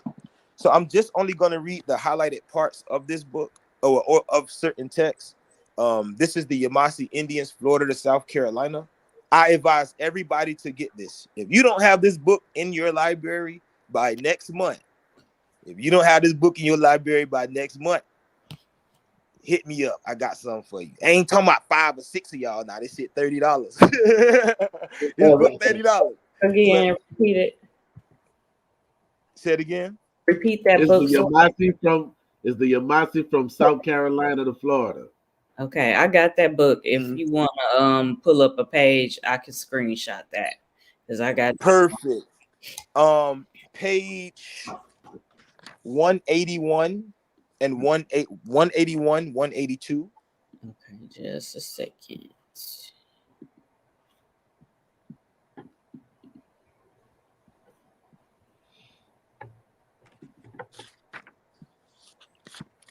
So I'm just only going to read the highlighted parts of this book or of certain texts. This is the Yvmvse Indians, Florida to South Carolina. I advise everybody to get this. If you don't have this book in your library by next month, hit me up. I got something for you. I ain't talking about 5 or 6 of y'all now. This shit $30. This book $30. Again, repeat it. Say it again. Repeat that book. Is the Yvmvse from South Carolina to Florida? Okay, I got that book. If you want to pull up a page, I can screenshot that because I got perfect. Page 181 and 181, 182. Okay, just a second.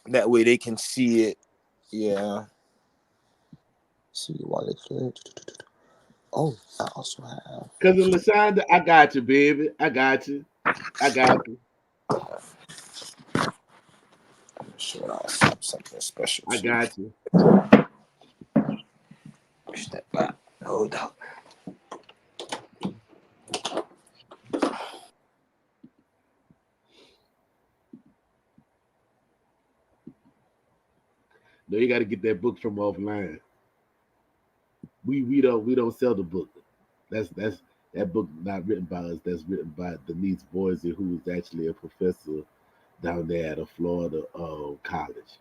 That way they can see it. Yeah. See while it's clear. Oh, I also have. Cousin LaShonda, I got you, baby. I got you. I'm sure I'll have something special. I got you. Step back. Hold up. No, you got to get that book from offline. We don't sell the book. That book not written by us. That's written by Denise Boise, who is actually a professor down there at a Florida college.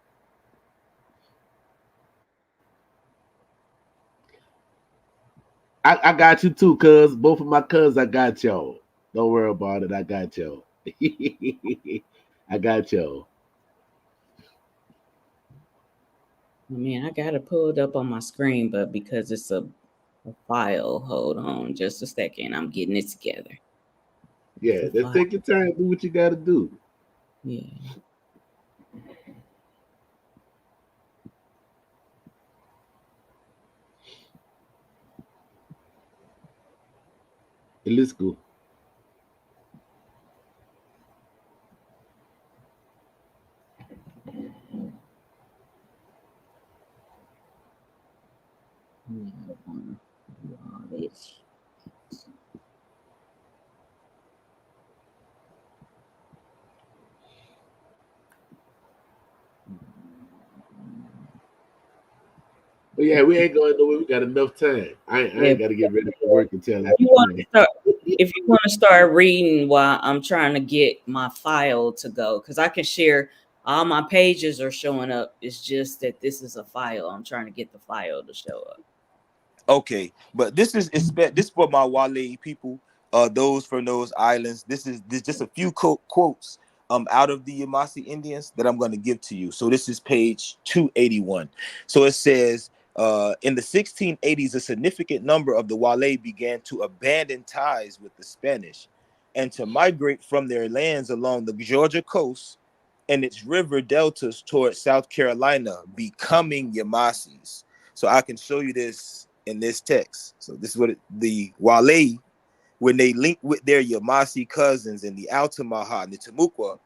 I got you too, cuz. Both of my cousins, I got y'all. Don't worry about it. I got y'all. I got y'all. I mean, I got it pulled up on my screen, but because it's a file, hold on just a second. I'm getting it together. Yeah, let's take your time. Do what you got to do. Yeah. Let's go. But yeah, we ain't going nowhere. We got enough time. I ain't got to get ready for work until after. If you want to start reading while I'm trying to get my file to go, because I can share All my pages are showing up. It's just that this is a file. I'm trying to get the file to show up. Okay, but this for my Wale people, those from those islands. This just a few quotes out of the Yvmvse Indians that I'm going to give to you. So this is page 281. So it says, in the 1680s, a significant number of the Wale began to abandon ties with the Spanish and to migrate from their lands along the Georgia coast and its river deltas towards South Carolina, becoming Yvmvses. So I can show you this in this text. So this is what the Wale, when they linked with their Yvmvse cousins in the Altamaha and the Timucua,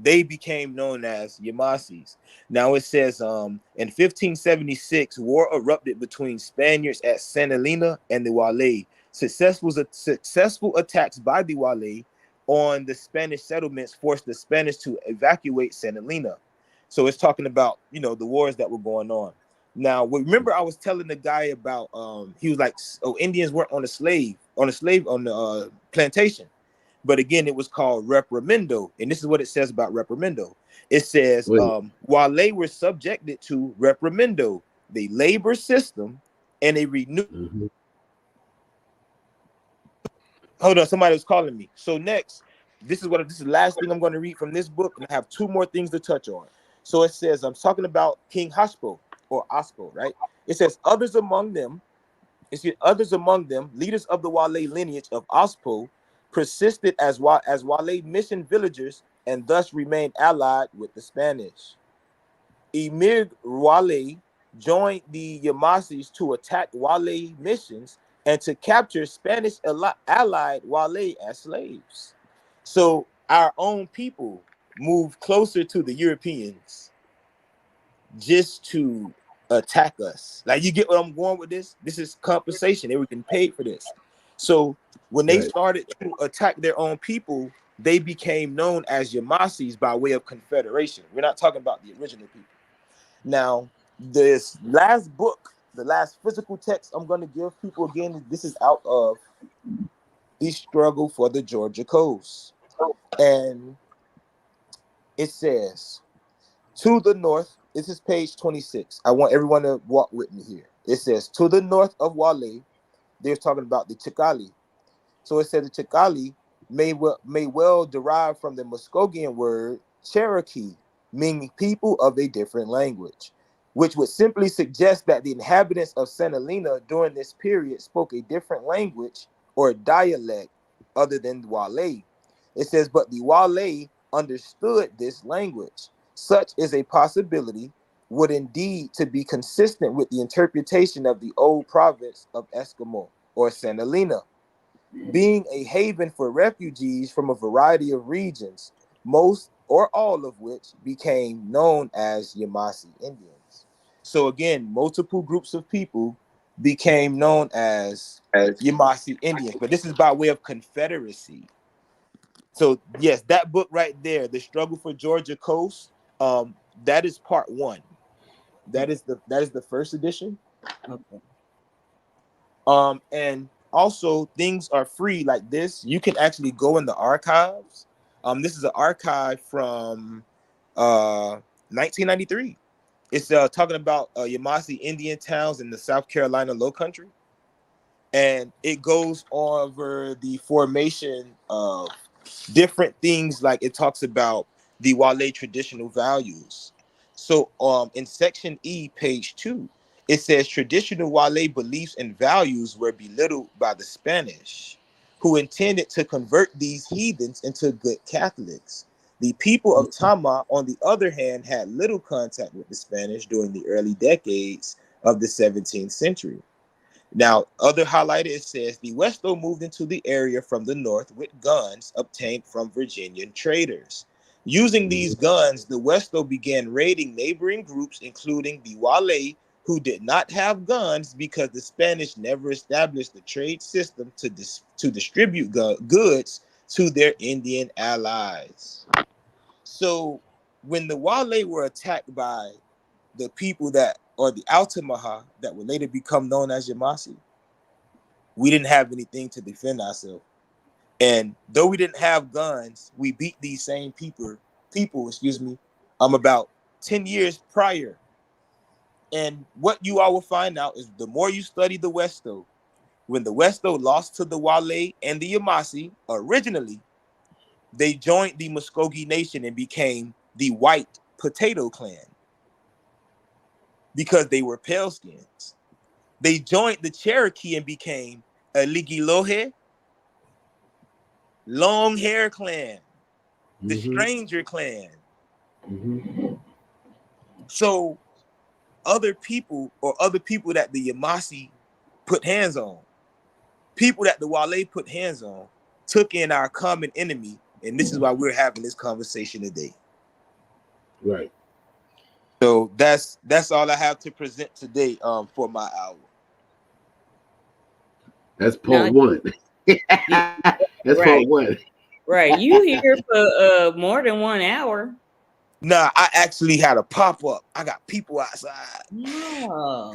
they became known as Yvmvses. Now it says, in 1576, war erupted between Spaniards at Santa Elena and the Wale. Successful attacks by the Wale on the Spanish settlements forced the Spanish to evacuate Santa Elena. So it's talking about, the wars that were going on. Now, remember I was telling the guy about, he was like, oh, Indians weren't on the plantation. But again, it was called reprimendo. And this is what it says about reprimendo. It says, while they were subjected to reprimendo, the labor system, and a renewed. Hold on, somebody was calling me. So next, this is the last thing I'm going to read from this book, and I have two more things to touch on. So it says, I'm talking about King Hashpo or Aspo, right? It says, others among them, leaders of the Wale lineage of Aspo, persisted as Wale mission villagers and thus remained allied with the Spanish. Yvmvse Wale joined the Yvmvses to attack Wale missions and to capture Spanish allied Wale as slaves. So our own people moved closer to the Europeans just to attack us. Like, you get what I'm going with this? This is compensation. They were getting paid for this. So when they started to attack their own people, they became known as Yvmvses by way of confederation. We're not talking about the original people. Now, this last book, the last physical text I'm going to give people again, this is out of The Struggle for the Georgia Coast. And it says, to the north, this is page 26. I want everyone to walk with me here. It says, to the north of Wale, they're talking about the Chicali. So it says the Chicali may well derive from the Muskogean word Cherokee, meaning people of a different language, which would simply suggest that the inhabitants of Santa Elena during this period spoke a different language or dialect other than Wale. It says, but the Wale understood this language. Such is a possibility, would indeed to be consistent with the interpretation of the old province of Eskimo or Santa Elena, being a haven for refugees from a variety of regions, most or all of which became known as Yvmvse Indians. So again, multiple groups of people became known as Yvmvse Indians, but this is by way of confederacy. So yes, that book right there, The Struggle for Georgia Coast, that is part one. That is the first edition. Okay. And also things are free like this. You can actually go in the archives. This is an archive from 1993. It's talking about Yvmvse Indian towns in the South Carolina Low Country. And it goes over the formation of different things, like it talks about the Wale traditional values. So in section E, page 2, it says traditional Wale beliefs and values were belittled by the Spanish, who intended to convert these heathens into good Catholics. The people of Tama, on the other hand, had little contact with the Spanish during the early decades of the 17th century. Now, other highlighted, it says the Westo moved into the area from the north with guns obtained from Virginian traders. Using these guns, the Westo began raiding neighboring groups, including the Wale, who did not have guns because the Spanish never established the trade system to distribute goods to their Indian allies. So when the Wale were attacked by the people or the Altamaha that would later become known as Yvmvse, we didn't have anything to defend ourselves. And though we didn't have guns, we beat these same people, about 10 years prior. And what you all will find out is the more you study the Westo, when the Westo lost to the Wale and the Yvmvse, originally, they joined the Muskogee Nation and became the White Potato Clan because they were pale skins. They joined the Cherokee and became a Ligilohe, Long Hair Clan, the Stranger Clan. So other people that the Yvmvse put hands on, people that the Wale put hands on, took in our common enemy, and this is why we're having this conversation today. Right. So that's all I have to present today for my hour. That's part one. That's part one. Right. You here for more than 1 hour. Nah, I actually had a pop-up. I got people outside. Oh.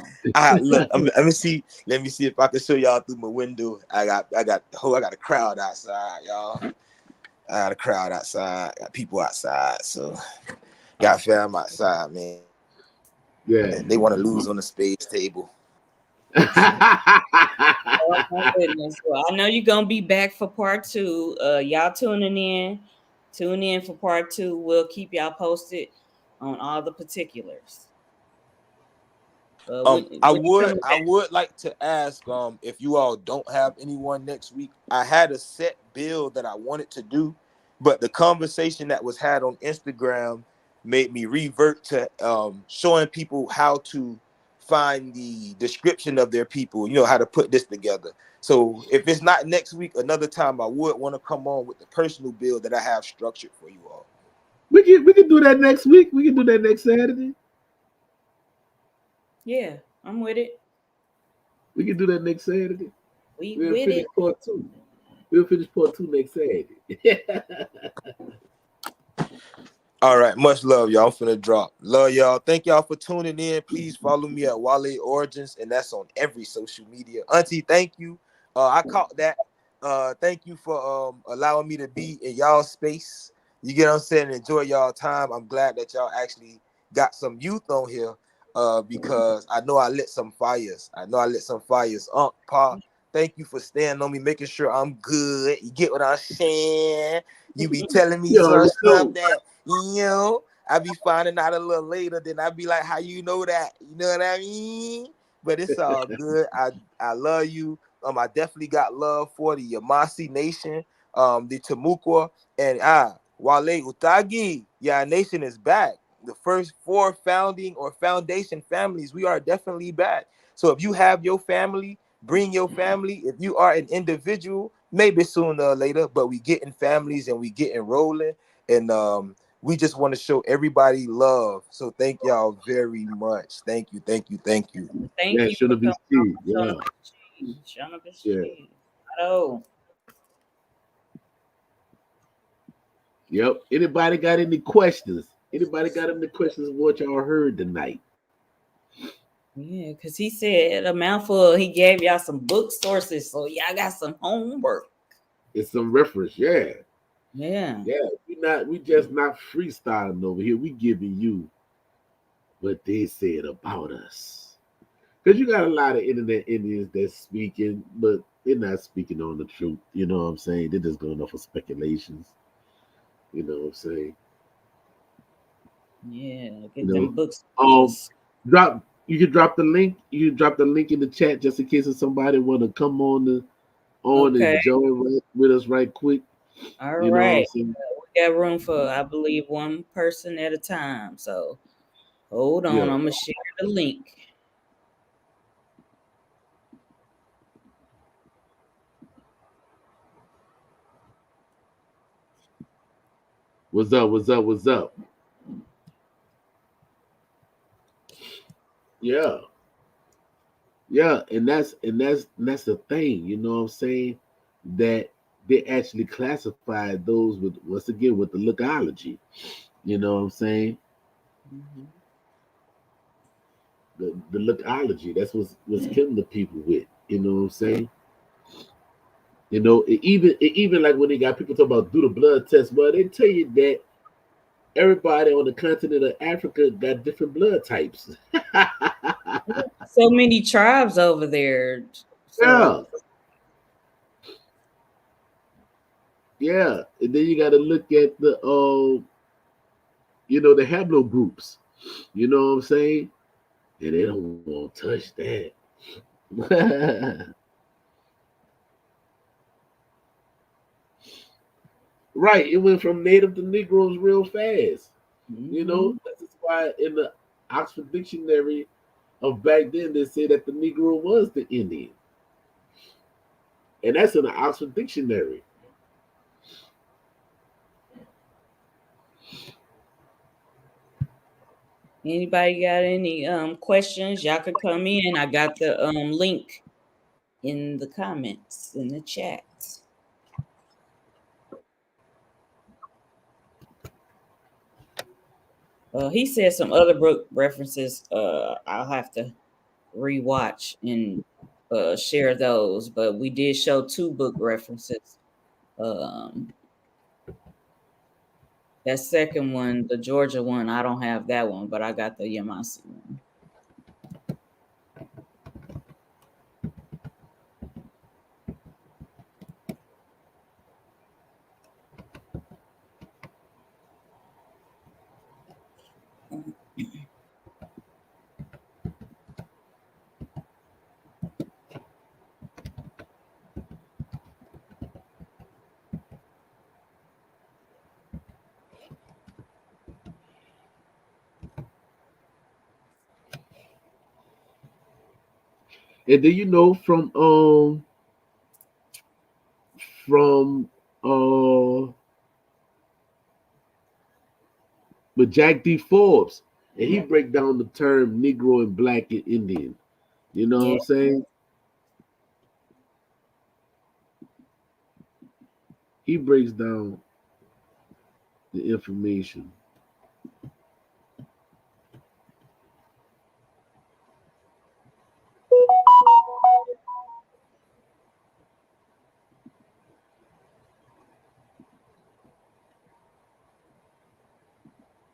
Look, let me see if I can show y'all through my window. I got a crowd outside, y'all. I got a crowd outside, got people outside, so got fam outside, man. Yeah. And they want to lose on the spades table. Oh my goodness. Well, I know you're gonna be back for part 2. Y'all tuning in. Tune in for part 2. We'll keep y'all posted on all the particulars. I would like to ask if you all don't have anyone next week. I had a set bill that I wanted to do, but the conversation that was had on Instagram made me revert to showing people how to find the description of their people, how to put this together. So if it's not next week, another time I would want to come on with the personal bill that I have structured for you all. We can do that next week. We can do that next Saturday. Yeah, I'm with it. We can do that next Saturday. We'll finish part 2. We'll finish part 2 next Saturday. All right, much love, y'all. I'm finna drop. Love y'all. Thank y'all for tuning in. Please follow me at Wale Origins, and that's on every social media. Auntie, thank you. I caught that. Thank you for allowing me to be in y'all space. You get what I'm saying? Enjoy y'all time. I'm glad that y'all actually got some youth on here because I know I lit some fires. Pa, thank you for staying on me, making sure I'm good. You get what I'm saying? You be telling me some stuff that, I be finding out a little later. Then I be like, how you know that? You know what I mean? But it's all good. I love you. I definitely got love for the Yvmvse Nation, the Tamukwa, and Wale Utagi. Yeah, nation is back. The first 4 founding or foundation families, we are definitely back. So if you have your family, bring your family. If you are an individual, maybe sooner or later, but we getting families and we getting rolling. And we just want to show everybody love. So thank y'all very much. Thank you. Thank you. Yeah, Yvmvse. Yeah. Yep. Anybody got any questions? Anybody got any questions of what y'all heard tonight? Yeah, because he said a mouthful. He gave y'all some book sources, so y'all got some homework. It's some reference, yeah. Yeah. We just not freestyling over here. We giving you what they said about us. Because you got a lot of internet Indians that's speaking, but they're not speaking on the truth. You know what I'm saying? They're just going off of speculations. You know what I'm saying? Yeah, get them books. You can drop the link. You can drop the link in the chat just in case if somebody want to come on and join with us right quick. All right. We got room for, I believe, 1 person at a time. So hold on. I'm gonna share the link. What's up? Yeah, and that's the thing, you know what I'm saying? That they actually classified those with, once again, with the lookology. You know what I'm saying? Mm-hmm. The lookology, that's what's killing the people with. You know what I'm saying? Even like when they got people talk about do the blood test, well, they tell you that everybody on the continent of Africa got different blood types. So many tribes over there. So yeah. And then you got to look at the the hablo groups. You know what I'm saying? And they don't want to touch that. Right. It went from native to Negroes real fast. That's why in the Oxford Dictionary of back then they say that the Negro was the Indian. And that's in the Oxford Dictionary. Anybody got any questions? Y'all could come in. I got the link in the comments in the chat. He said some other book references. I'll have to rewatch and share those, but we did show 2 book references. That second one, the Georgia one, I don't have that one, but I got the Yvmvse one. And then from with Jack D. Forbes, and he break down the term Negro and Black and Indian. You know what I'm saying? He breaks down the information.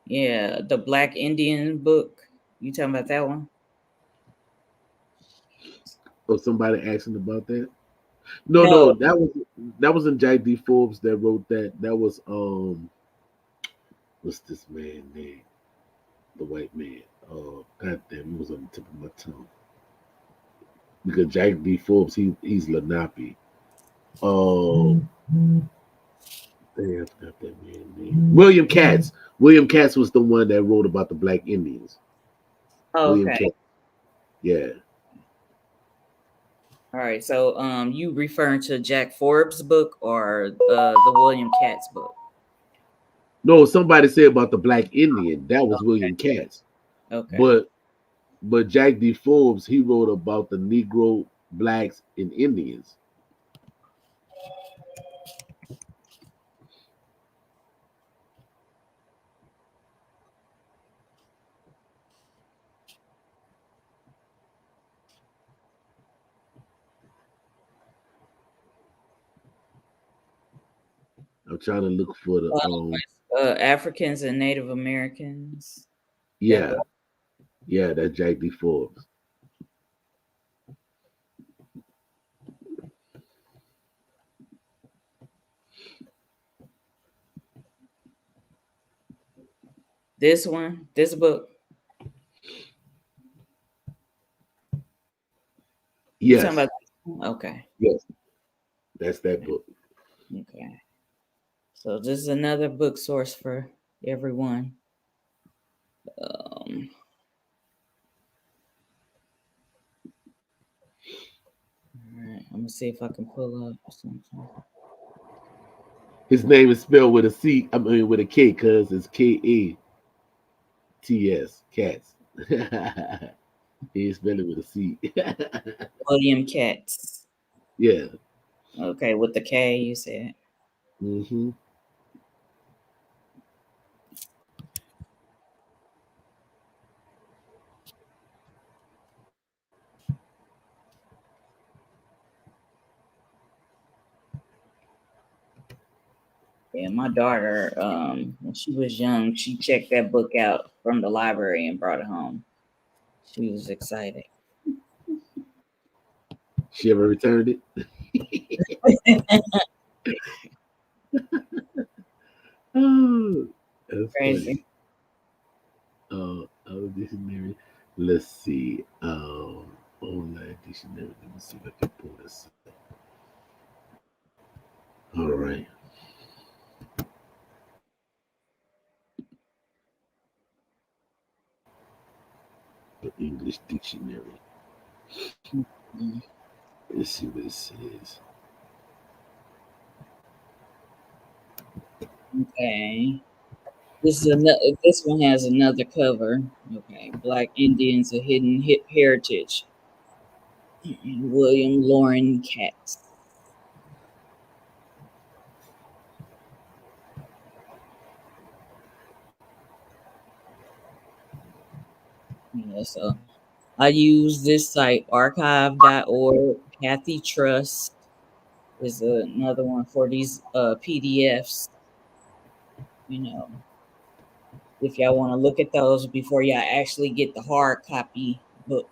Yeah, the Black Indian book. You talking about that one? Or somebody asking about that? No, that was in Jack D. Forbes that wrote that. That was what's this man name? The white man. Oh, goddamn, it was on the tip of my tongue. Because Jack D. Forbes, he's Lenape. Oh, damn, I forgot that man's name. William Katz. William Katz was the one that wrote about the Black Indians. Oh, William okay. Katz. Yeah. All right. So you referring to Jack Forbes' book or the William Katz book? No, somebody said about the Black Indian. That was William Katz. Okay. But Jack D. Forbes, he wrote about the Negro, Blacks, and Indians. I'm trying to look for the Africans and Native Americans. yeah. Yeah, that's Jack D. Forbes. This one, this book. You Yes. talking about? Okay. Yes. That's that book. Okay. So this is another book source for everyone. All right, I'm gonna see if I can pull up something. His name is spelled with a C. I mean with a K, cause it's Katts. Cats. He spelled it with a C. William Katz. Yeah. Okay, with the K, you said. Mm-hmm. Yeah, my daughter, when she was young, she checked that book out from the library and brought it home. She was excited. She ever returned it? Oh, that's Crazy. funny. Dictionary. Let's see. Online dictionary. Let me see if I can pull this up. All right. The English dictionary. Mhm. Let's see what it says. Okay. This is another. This one has another cover. Okay, Black Indians: A Hidden Heritage. William Lauren Katz. Yeah, so I use this site, archive.org. Kathy Trust is another one for these PDFs. You know, if y'all want to look at those before y'all actually get the hard copy book.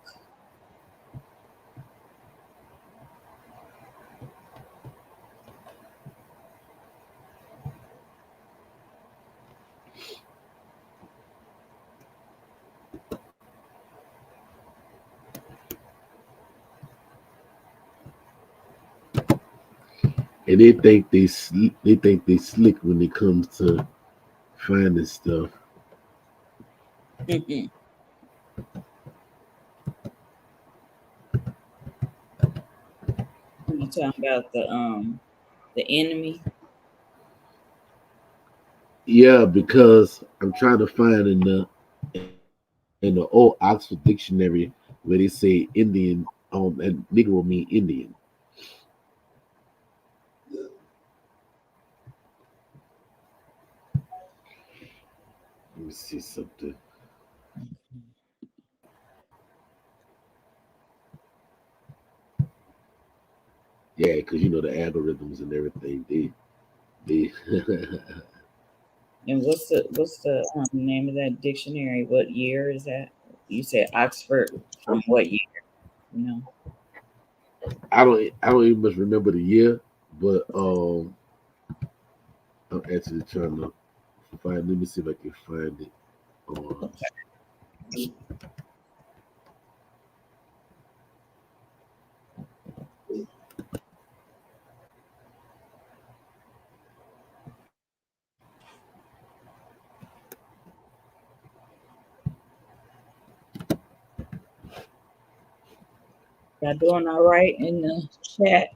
And they think they slick when it comes to finding stuff. You talking about the enemy? Yeah, because I'm trying to find in the old Oxford dictionary where they say Indian and Negro mean Indian. Let me see something. Yeah, because you know the algorithms and everything. They And what's the name of that dictionary? What year is that? You said Oxford from what year? You know. I don't even much remember the year, but I'm actually trying to find. Let me see if I can find it. On, Y'all doing all right in the chat?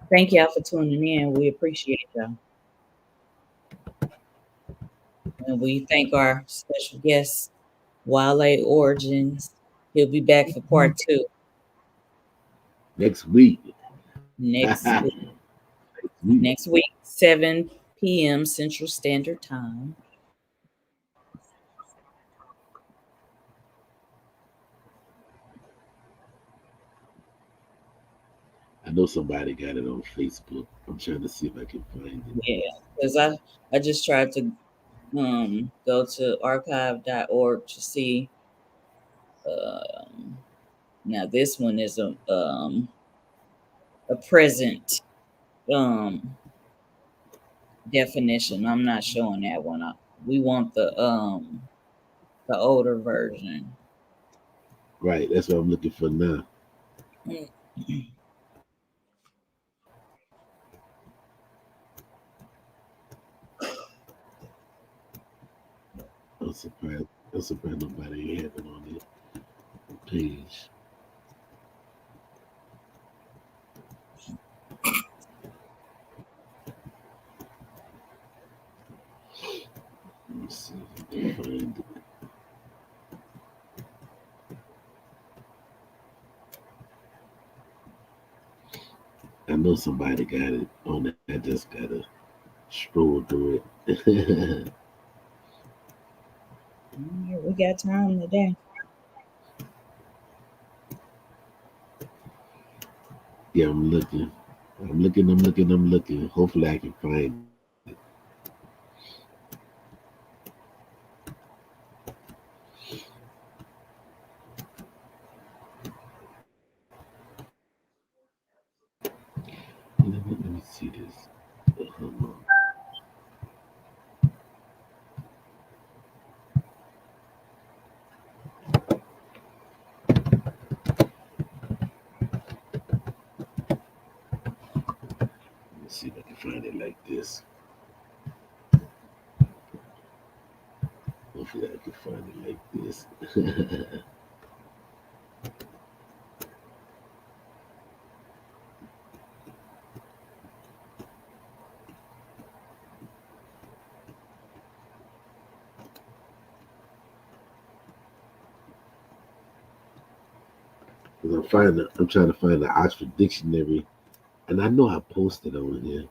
Thank y'all for tuning in. We appreciate y'all. And we thank our special guest, Wale Origins. He'll be back for part 2 next week. next week. Week. Next week, 7 p.m. Central Standard Time. I know somebody got it on Facebook. I'm trying to see if I can find it. Yeah, because I just tried to go to archive.org to see. Um, Now this one is a present um definition. I'm not showing that one up. We want the older version. Right, that's what I'm looking for now. I'm surprised. I'm surprised nobody had it on their page. Let me see if I can find it. I know somebody got it on it. I just gotta scroll through it. Yeah, we got time today. Yeah, I'm looking. I'm looking. Hopefully, I can find it. see this. Let's see if I can find it like this. Hopefully I can find it like this. I'm trying to find the Oxford Dictionary, and I know I posted on here.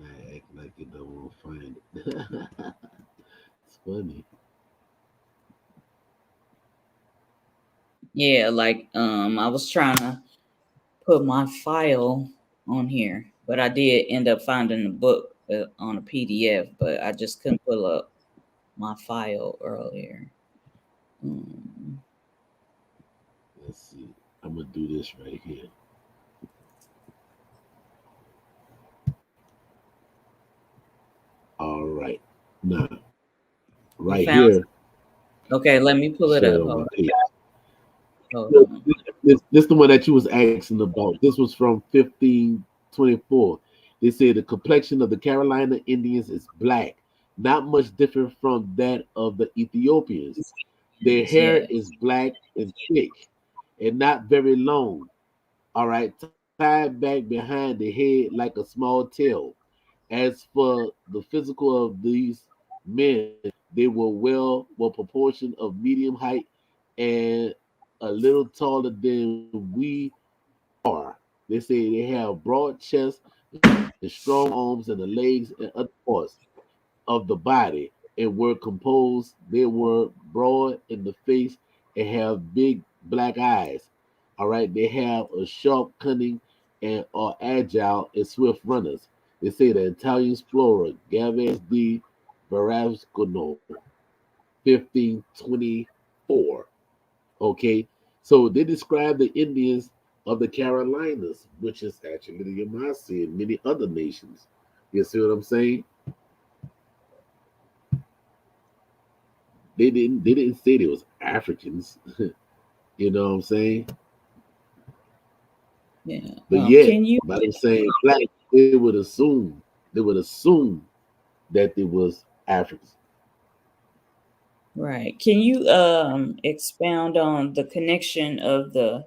I act like you don't want to find it. It's funny. Yeah, like I was trying to put my file on here, but I did end up finding the book on a PDF, but I just couldn't pull up my file earlier. Let's see. I'm gonna do this right here. All right. Now, right You found here. Okay, let me pull it Share it up. on my Hold page. on. This the one that you was asking about. This was from 1524. They say the complexion of the Carolina Indians is black, not much different from that of the Ethiopians. Their hair Yeah. is black and thick and not very long. All right, tied back behind the head like a small tail. As for the physical of these men, they were well proportioned of medium height and a little taller than we are. They say they have broad chests and strong arms and the legs and other parts of the body and were composed. They were broad in the face and have big black eyes. All right, they have a sharp, cunning, and are agile and swift runners. They say the Italian explorer Gavin de Barascano, 1524. Okay, so they describe the Indians of the Carolinas, which is actually the Yvmvse and many other nations. You see what I'm saying? They didn't say they was Africans. You know what I'm saying? Yeah. But yet, Can you by them saying black, they would assume that they was Africans. Right. Can you expound on the connection of the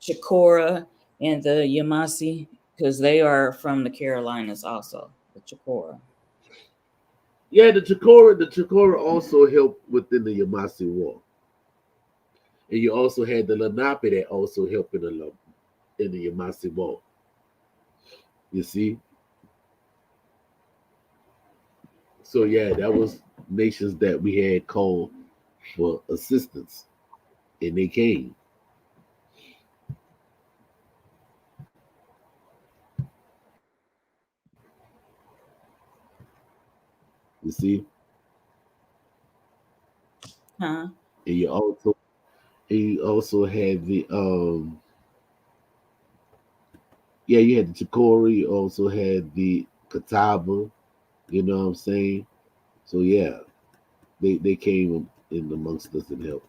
Chicora and the Yamasi? Because they are from the Carolinas also, the Chicora. Yeah, the Chicora also helped within the Yamasi War. And you also had the Lenape that also helped in the Yamasi War. You see? So yeah, that was nations that we had called for assistance. And they came. You see? Huh? And you also had the yeah, you had the Chicori, you also had the Catawba, you know what I'm saying? So yeah, they came in amongst us and helped.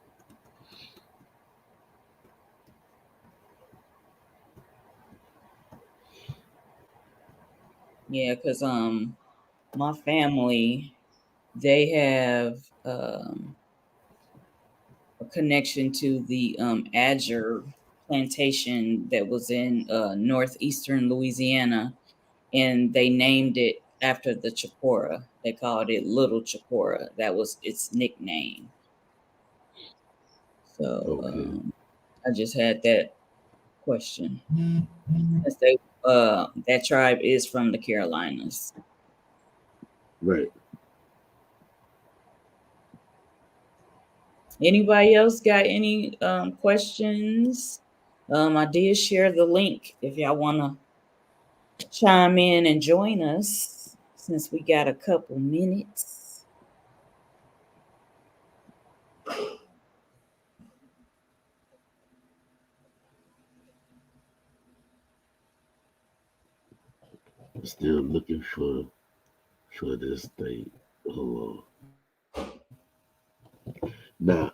Yeah, because my family, they have a connection to the Azure plantation that was in northeastern Louisiana, and they named it after the Chicora. They called it Little Chicora. That was its nickname. So Okay. I just had that question. Since that tribe is from the Carolinas. Right. Anybody else got any questions? I did share the link if y'all want to chime in and join us since we got a couple minutes. Still looking for this thing. Hold on. Now,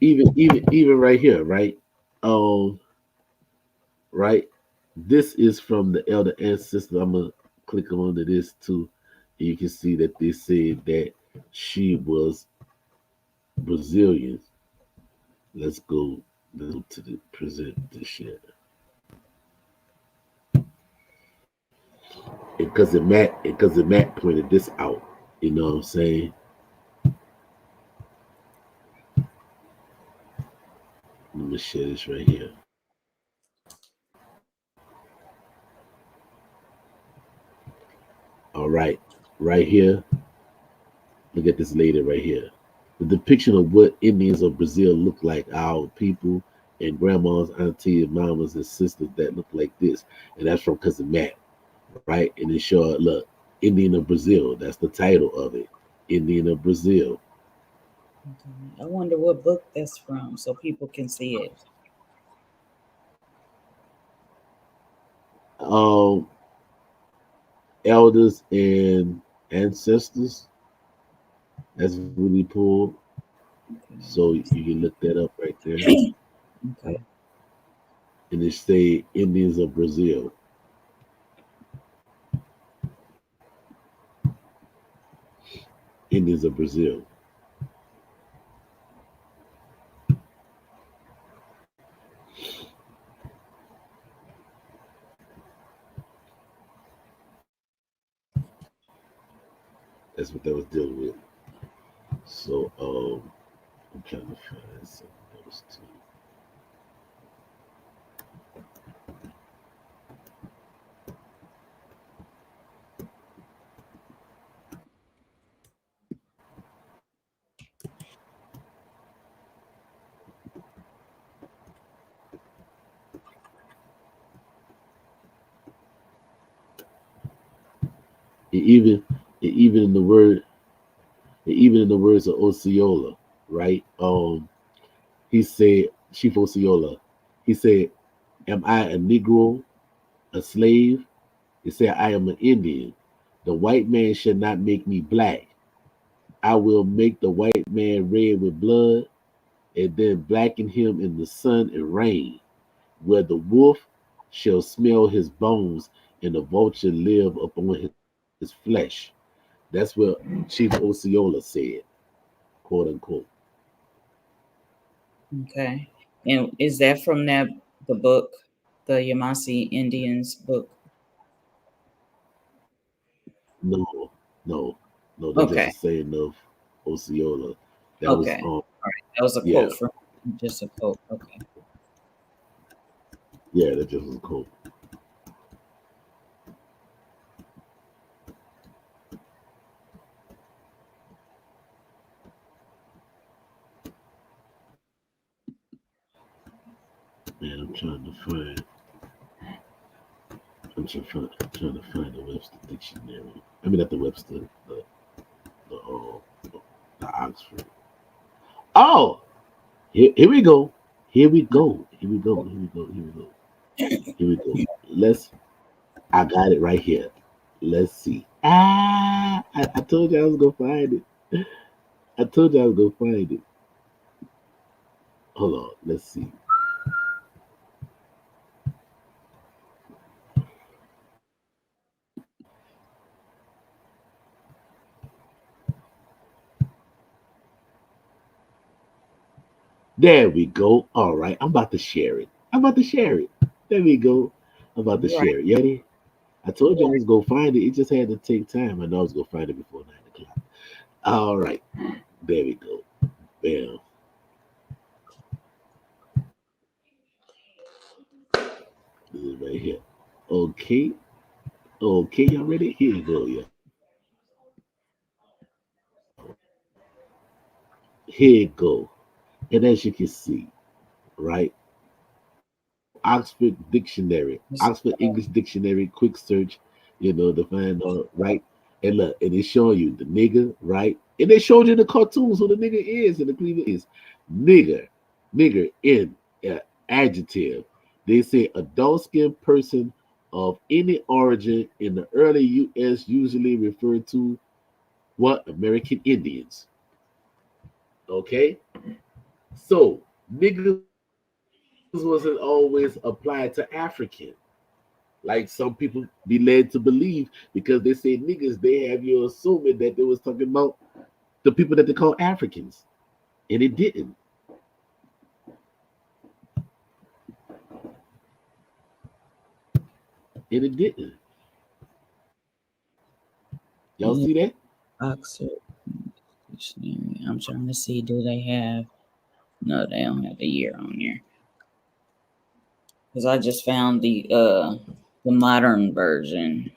even right here, right? Right. This is from the elder ancestor. I'm gonna click on to this too. And you can see that they said that she was Brazilian. Let's go to the present this shit. Because the Matt pointed this out. You know what I'm saying? Let me share this right here. All right, right here. Look at this lady right here. The depiction of what Indians of Brazil look like, our people and grandmas, aunties, mamas, and sisters that look like this. And that's from Cousin Matt, right? And it showed, look, Indian of Brazil. That's the title of it. Indian of Brazil. Okay. I wonder what book that's from so people can see it. Elders and ancestors. That's really cool. Okay. So you can look that up right there. Okay. And it say Indians of Brazil. Indians of Brazil. That's what that was dealing with. So I'm trying to find something else too. It even even in the word even in the words of Osceola, right? He said, Chief Osceola, he said, am I a Negro, a slave? He said, I am an Indian. The white man should not make me black. I will make the white man red with blood and then blacken him in the sun and rain, where the wolf shall smell his bones and the vulture live upon his flesh. That's what Chief Osceola said, quote unquote. Okay. And is that from the book, the Yvmvse Indians book? No, no, no, that's just Okay. a saying of Osceola. That was Okay. All right. That was a yeah, quote from just a quote. Okay. yeah, that just was a quote. Man, I'm trying to find the Webster dictionary. I mean, not the Webster, the the Oxford. Oh, here we go. Here we go. Here we go. Here we go. Here we go. Here we go. I got it right here. Let's see. I told you I was gonna find it. I told you I was gonna find it. Hold on. Let's see. There we go. All right. I'm about to share it. I'm about to share it. There we go. I'm about to All right. share it. You ready? I told you I was gonna find it. It just had to take time. I know I was gonna find it before 9 o'clock. All right. There we go. Bam. This is right here. Okay. Okay, y'all ready? Here you go, yeah. Here you go. And as you can see, right? Oxford Dictionary, Oxford English Dictionary, quick search, to find out, right? And look, and they show you the nigger, right? And they showed you the cartoons who the nigger is and the cleaver is. Nigger, nigger in adjective. They say a dark skinned person of any origin in the early U.S. usually referred to what? American Indians. Okay? So, niggas wasn't always applied to African. Like some people be led to believe because they say niggas, they have you assuming that they was talking about the people that they call Africans. And it didn't. And it didn't. Y'all Yeah, see that? Oxford Dictionary. I'm trying to see, do they have? No, they don't have the year on here. Because I just found the modern version.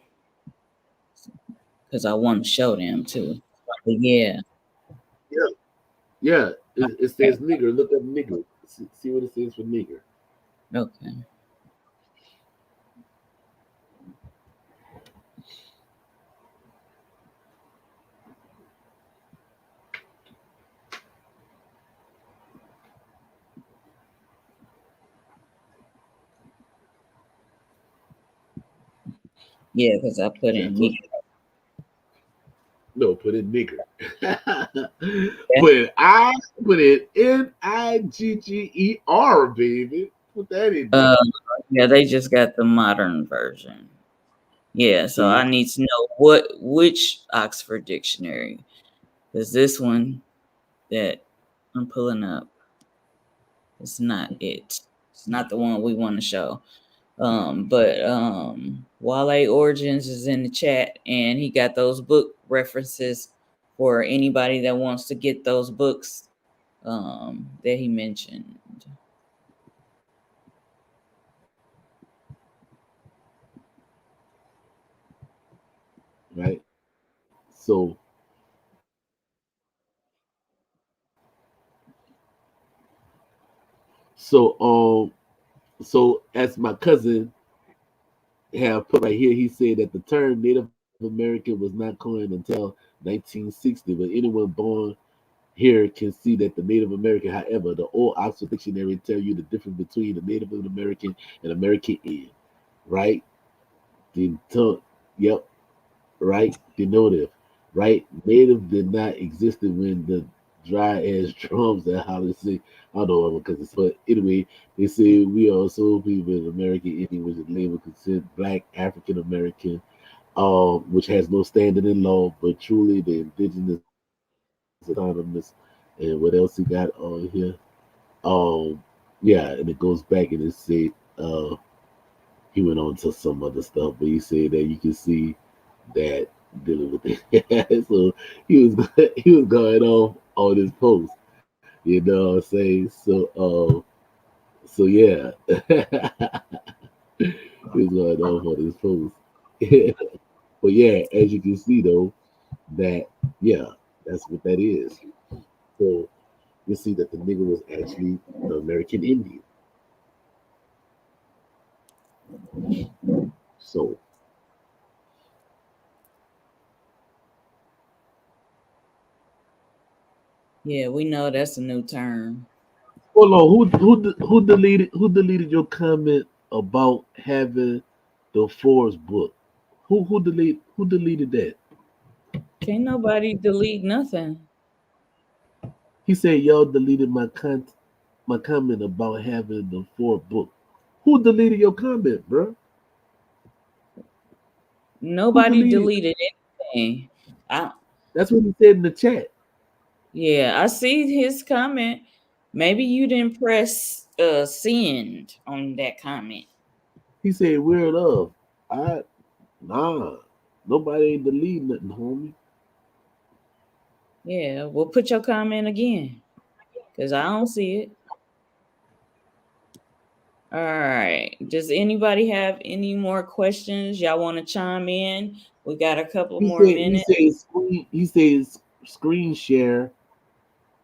Because I want to show them too. But yeah. Yeah. Yeah. It says nigger. Look up nigger. See what it says for nigger. Okay. Yeah, because I put Yeah, in so, Negro. no, put in nigger. Put it Nigger, baby. Put that in there. Uh, yeah, they just got the modern version. Yeah, so I See? need to know which Oxford Dictionary. Because this one that I'm pulling up is not it. It's not the one we want to show. But Wale Origins is in the chat and he got those book references for anybody that wants to get those books that he mentioned. Right? So so um so as my cousin have put right here, he said that the term Native American was not coined until 1960, but anyone born here can see that the Native American, however, the old Oxford Dictionary tell you the difference between the Native American and American Indian, right? The tongue, yep, right? Denotive, right? Native did not exist when the dry ass drums and how to say, I don't know because it's but anyway, they say we are so people in American Indian, which is labeled considered black African American, which has no standing in law, but truly the indigenous autonomous and what else he got on here? Yeah, and it goes back and it said he went on to some other stuff, but he said that you can see that dealing with it. So he was he was going off on his post. You know what I'm saying? So yeah. He was going off on his post. But yeah, as you can see though, that yeah, that's what that is. So you see that the nigger was actually the American Indian. So Yeah, we know that's a new term. hold on, who deleted your comment about having the Forbes book? Who deleted that? Can't nobody delete nothing. He said y'all deleted my comment about having the Forbes book. Who deleted your comment, bro? Who Nobody deleted? deleted anything. I That's what he said in the chat. Yeah, I see his comment. Maybe you didn't press send on that comment. He said weird love. I nah. Nobody ain't deleting nothing, homie. Yeah, well put your comment again. Because I don't see it. All right. Does anybody have any more questions? Y'all want to chime in? We got a couple He more said he minutes. says screen he says screen share.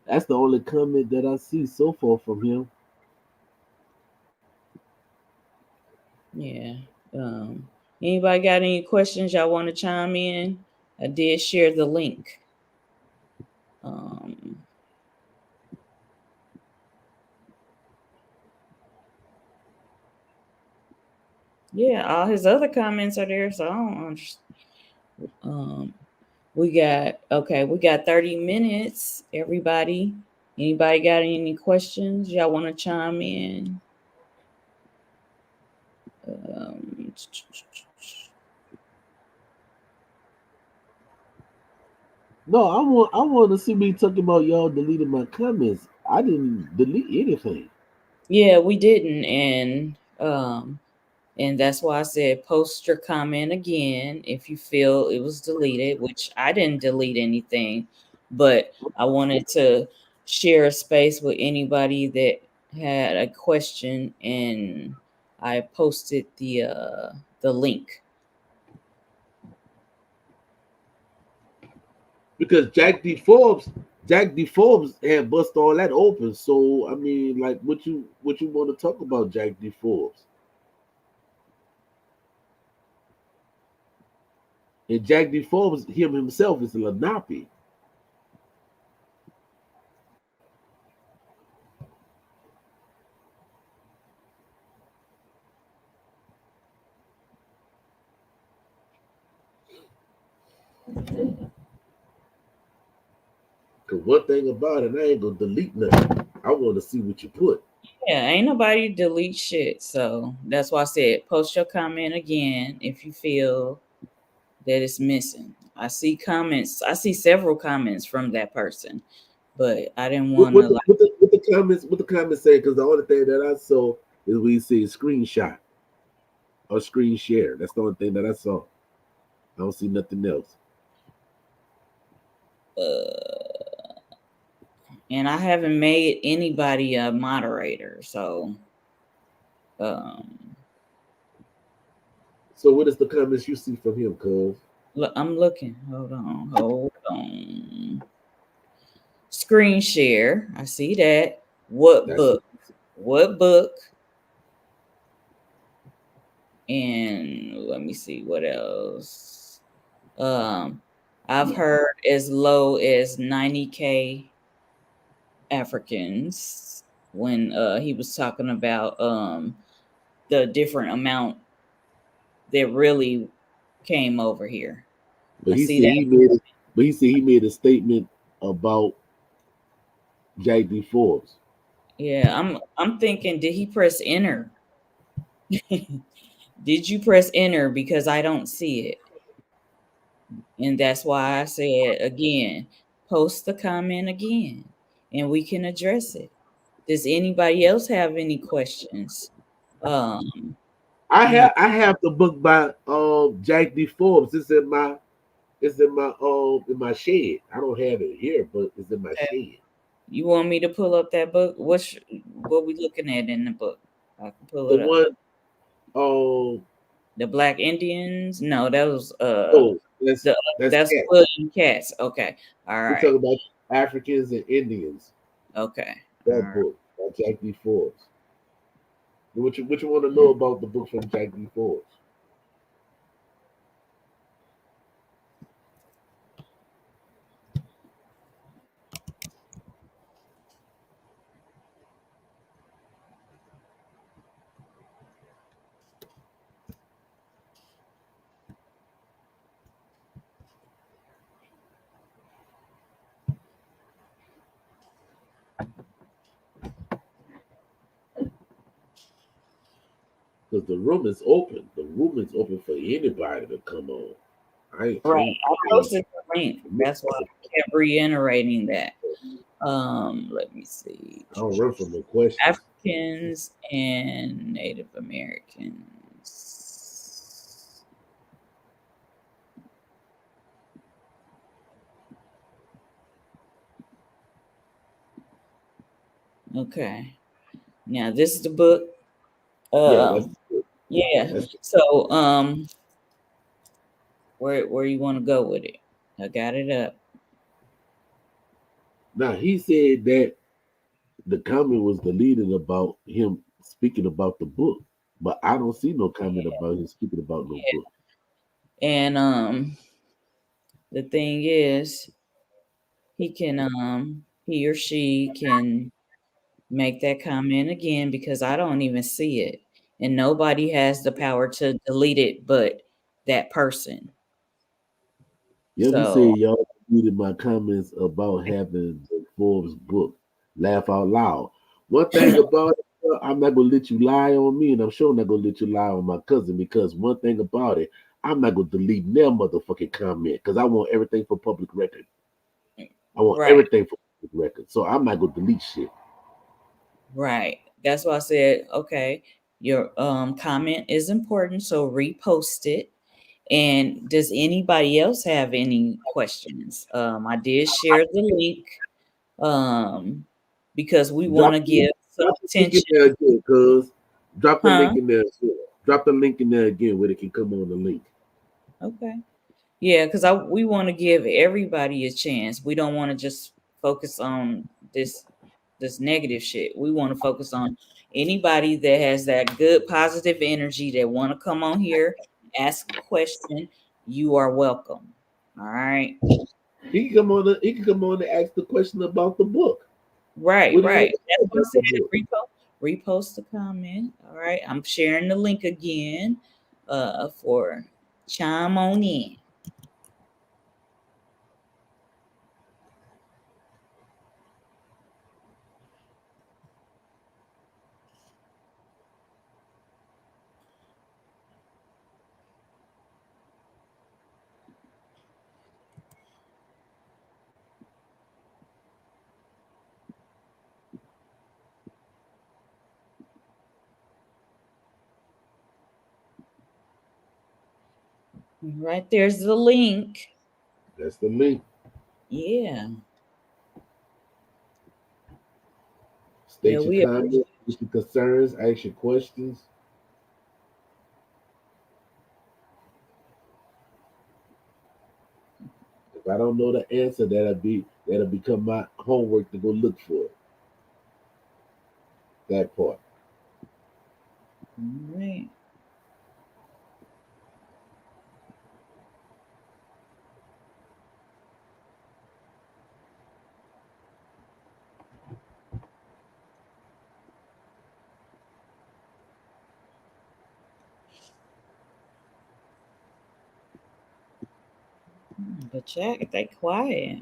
That's the only comment that I see so far from him. Yeah. Anybody got any questions y'all want to chime in? I did share the link. Um, Yeah, all his other comments are there, so I don't understand. We got 30 minutes. Everybody, anybody got any questions? Y'all want to chime in? No, I want to see me talking about y'all deleting my comments. I didn't delete anything. Yeah, we didn't, and that's why I said post your comment again if you feel it was deleted, which I didn't delete anything, but I wanted to share a space with anybody that had a question, and I posted the link. Because Jack D. Forbes had bust all that open. So I mean, like, what you want to talk about, Jack D. Forbes? And Jack D. Forbes, himself, is a Lenape. Cause one thing about it, I ain't gonna delete nothing. I want to see what you put. Yeah, ain't nobody delete shit, so that's why I said post your comment again if you feel that it's missing. I see comments. I see several comments from that person, but I didn't What, want what, to the, like. what the comments say? Because the only thing that I saw is we see a screenshot or screen share. That's the only thing that I saw. I don't see nothing else. And I haven't made anybody a moderator, so um, So what is the comments you see from him, cuz? look, I'm looking. Hold on. Screen share. I see that. What That's book? What book? And let me see what else. I've heard as low as 90K Africans when he was talking about the different amount that really came over here. But I he see said that. he made it. But he said he made a statement about Jack D. Forbes. Yeah, I'm thinking, did he press enter? Did you press enter? Because I don't see it. And that's why I said again, post the comment again and we can address it. Does anybody else have any questions? Um, you know, I have the book by Jack D. Forbes. It's in my shed. I don't have it here, but it's in my shed. you want me to pull up that book? What we looking at in the book? I can pull The it up. one The Black Indians? No, that was oh the that's that's cat. William Katz. Okay. All We right. talk about Africans and Indians. Okay. All That right. book by Jack D. Forbes. What you want to know about the book from Jack D. Forbes? Because the room is open. The room is open for anybody to come on. Right. I I ain't posted the link. That's why I kept reiterating that. Let me see. I don't run from no questions. Africans and Native Americans. Okay. Now this is the book. Yeah, Yeah. that's So where you want to go with it? I got it up. now he said that the comment was deleted about him speaking about the book, but I don't see no comment about him speaking about no book. And the thing is he or she can make that comment again because I don't even see it. and nobody has the power to delete it but that person. Say y'all reading my comments about having the Forbes book. Laugh out loud. One thing about it, I'm not gonna let you lie on me, and I'm sure I'm not gonna let you lie on my cousin, because one thing about it, I'm not gonna delete their motherfucking comment because I want everything for public record. I want everything for public record, so I'm not gonna delete shit. Right. That's why I said, okay, your comment is important, so repost it. And does anybody else have any questions? I did share the link because we want to give some attention. Drop the link in there. Drop the link in there again where it can come on the link. Okay. Yeah, because we want to give everybody a chance. We don't want to just focus on this negative shit. We want to focus on anybody that has that good positive energy that want to come on here, ask a question. You are welcome. All right. He can come on. He can come on and ask the question about the book. Right. That's what I said. Repost the comment. All right. I'm sharing the link again for chime on in. Right there's the link. That's the link. Yeah. State your comments, your concerns, ask your questions. If I don't know the answer, that'll become my homework to go look for it. That part. All right. But check, they quiet.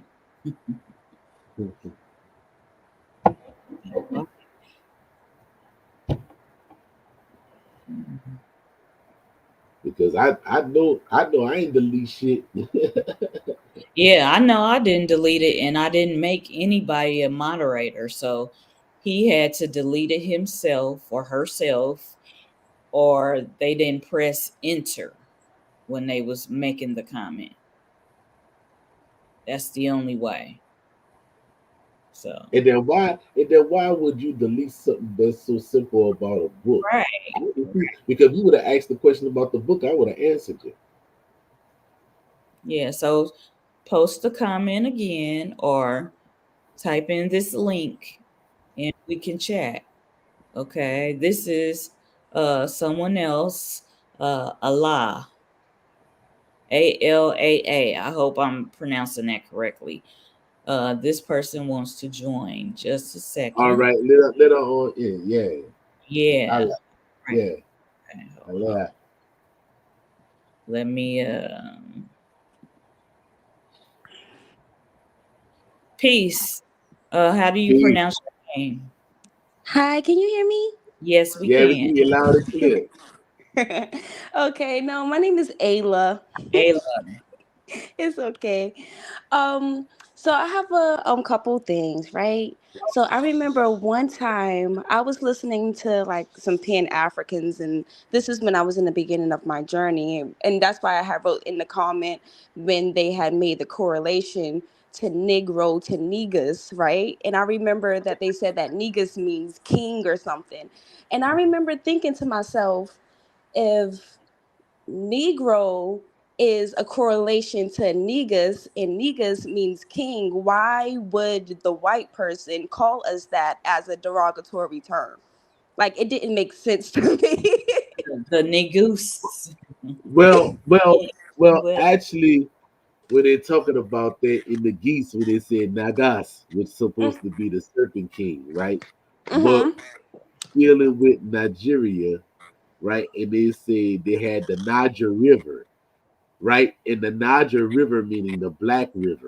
Because I know I ain't delete shit. Yeah, I know I didn't delete it, and I didn't make anybody a moderator, so he had to delete it himself or herself, or they didn't press enter when they was making the comment. That's the only way. So And then why would you delete something that's so simple about a book? right. Because you would have asked the question about the book, I would have answered you. Yeah, so post the comment again or type in this link and we can chat. Okay, this is someone else, Allah, ALAA. I hope I'm pronouncing that correctly. This person wants to join. Just a second. All right, let her on in. Yeah. Yeah. Right. Yeah. Okay, Allah. Let me Peace. How do you pronounce your name? Hi, can you hear me? Yes, we can. We hear you loud and clear. Okay, no, my name is Ayla. Ayla. It's okay. So I have a couple things, right? So I remember one time I was listening to like some Pan Africans, and this is when I was in the beginning of my journey, and that's why I had wrote in the comment when they had made the correlation to Negro to Negus, right? And I remember that they said that Negus means king or something, and I remember thinking to myself, if Negro is a correlation to Negus, and Negus means king, why would the white person call us that as a derogatory term? Like, it didn't make sense to me. The Negus. Well, actually, when they're talking about that in the geese, when they said Nagas, which is supposed to be the serpent king, right? But dealing with Nigeria, right? And they say they had the Niger River, right? And the Niger River meaning the Black River.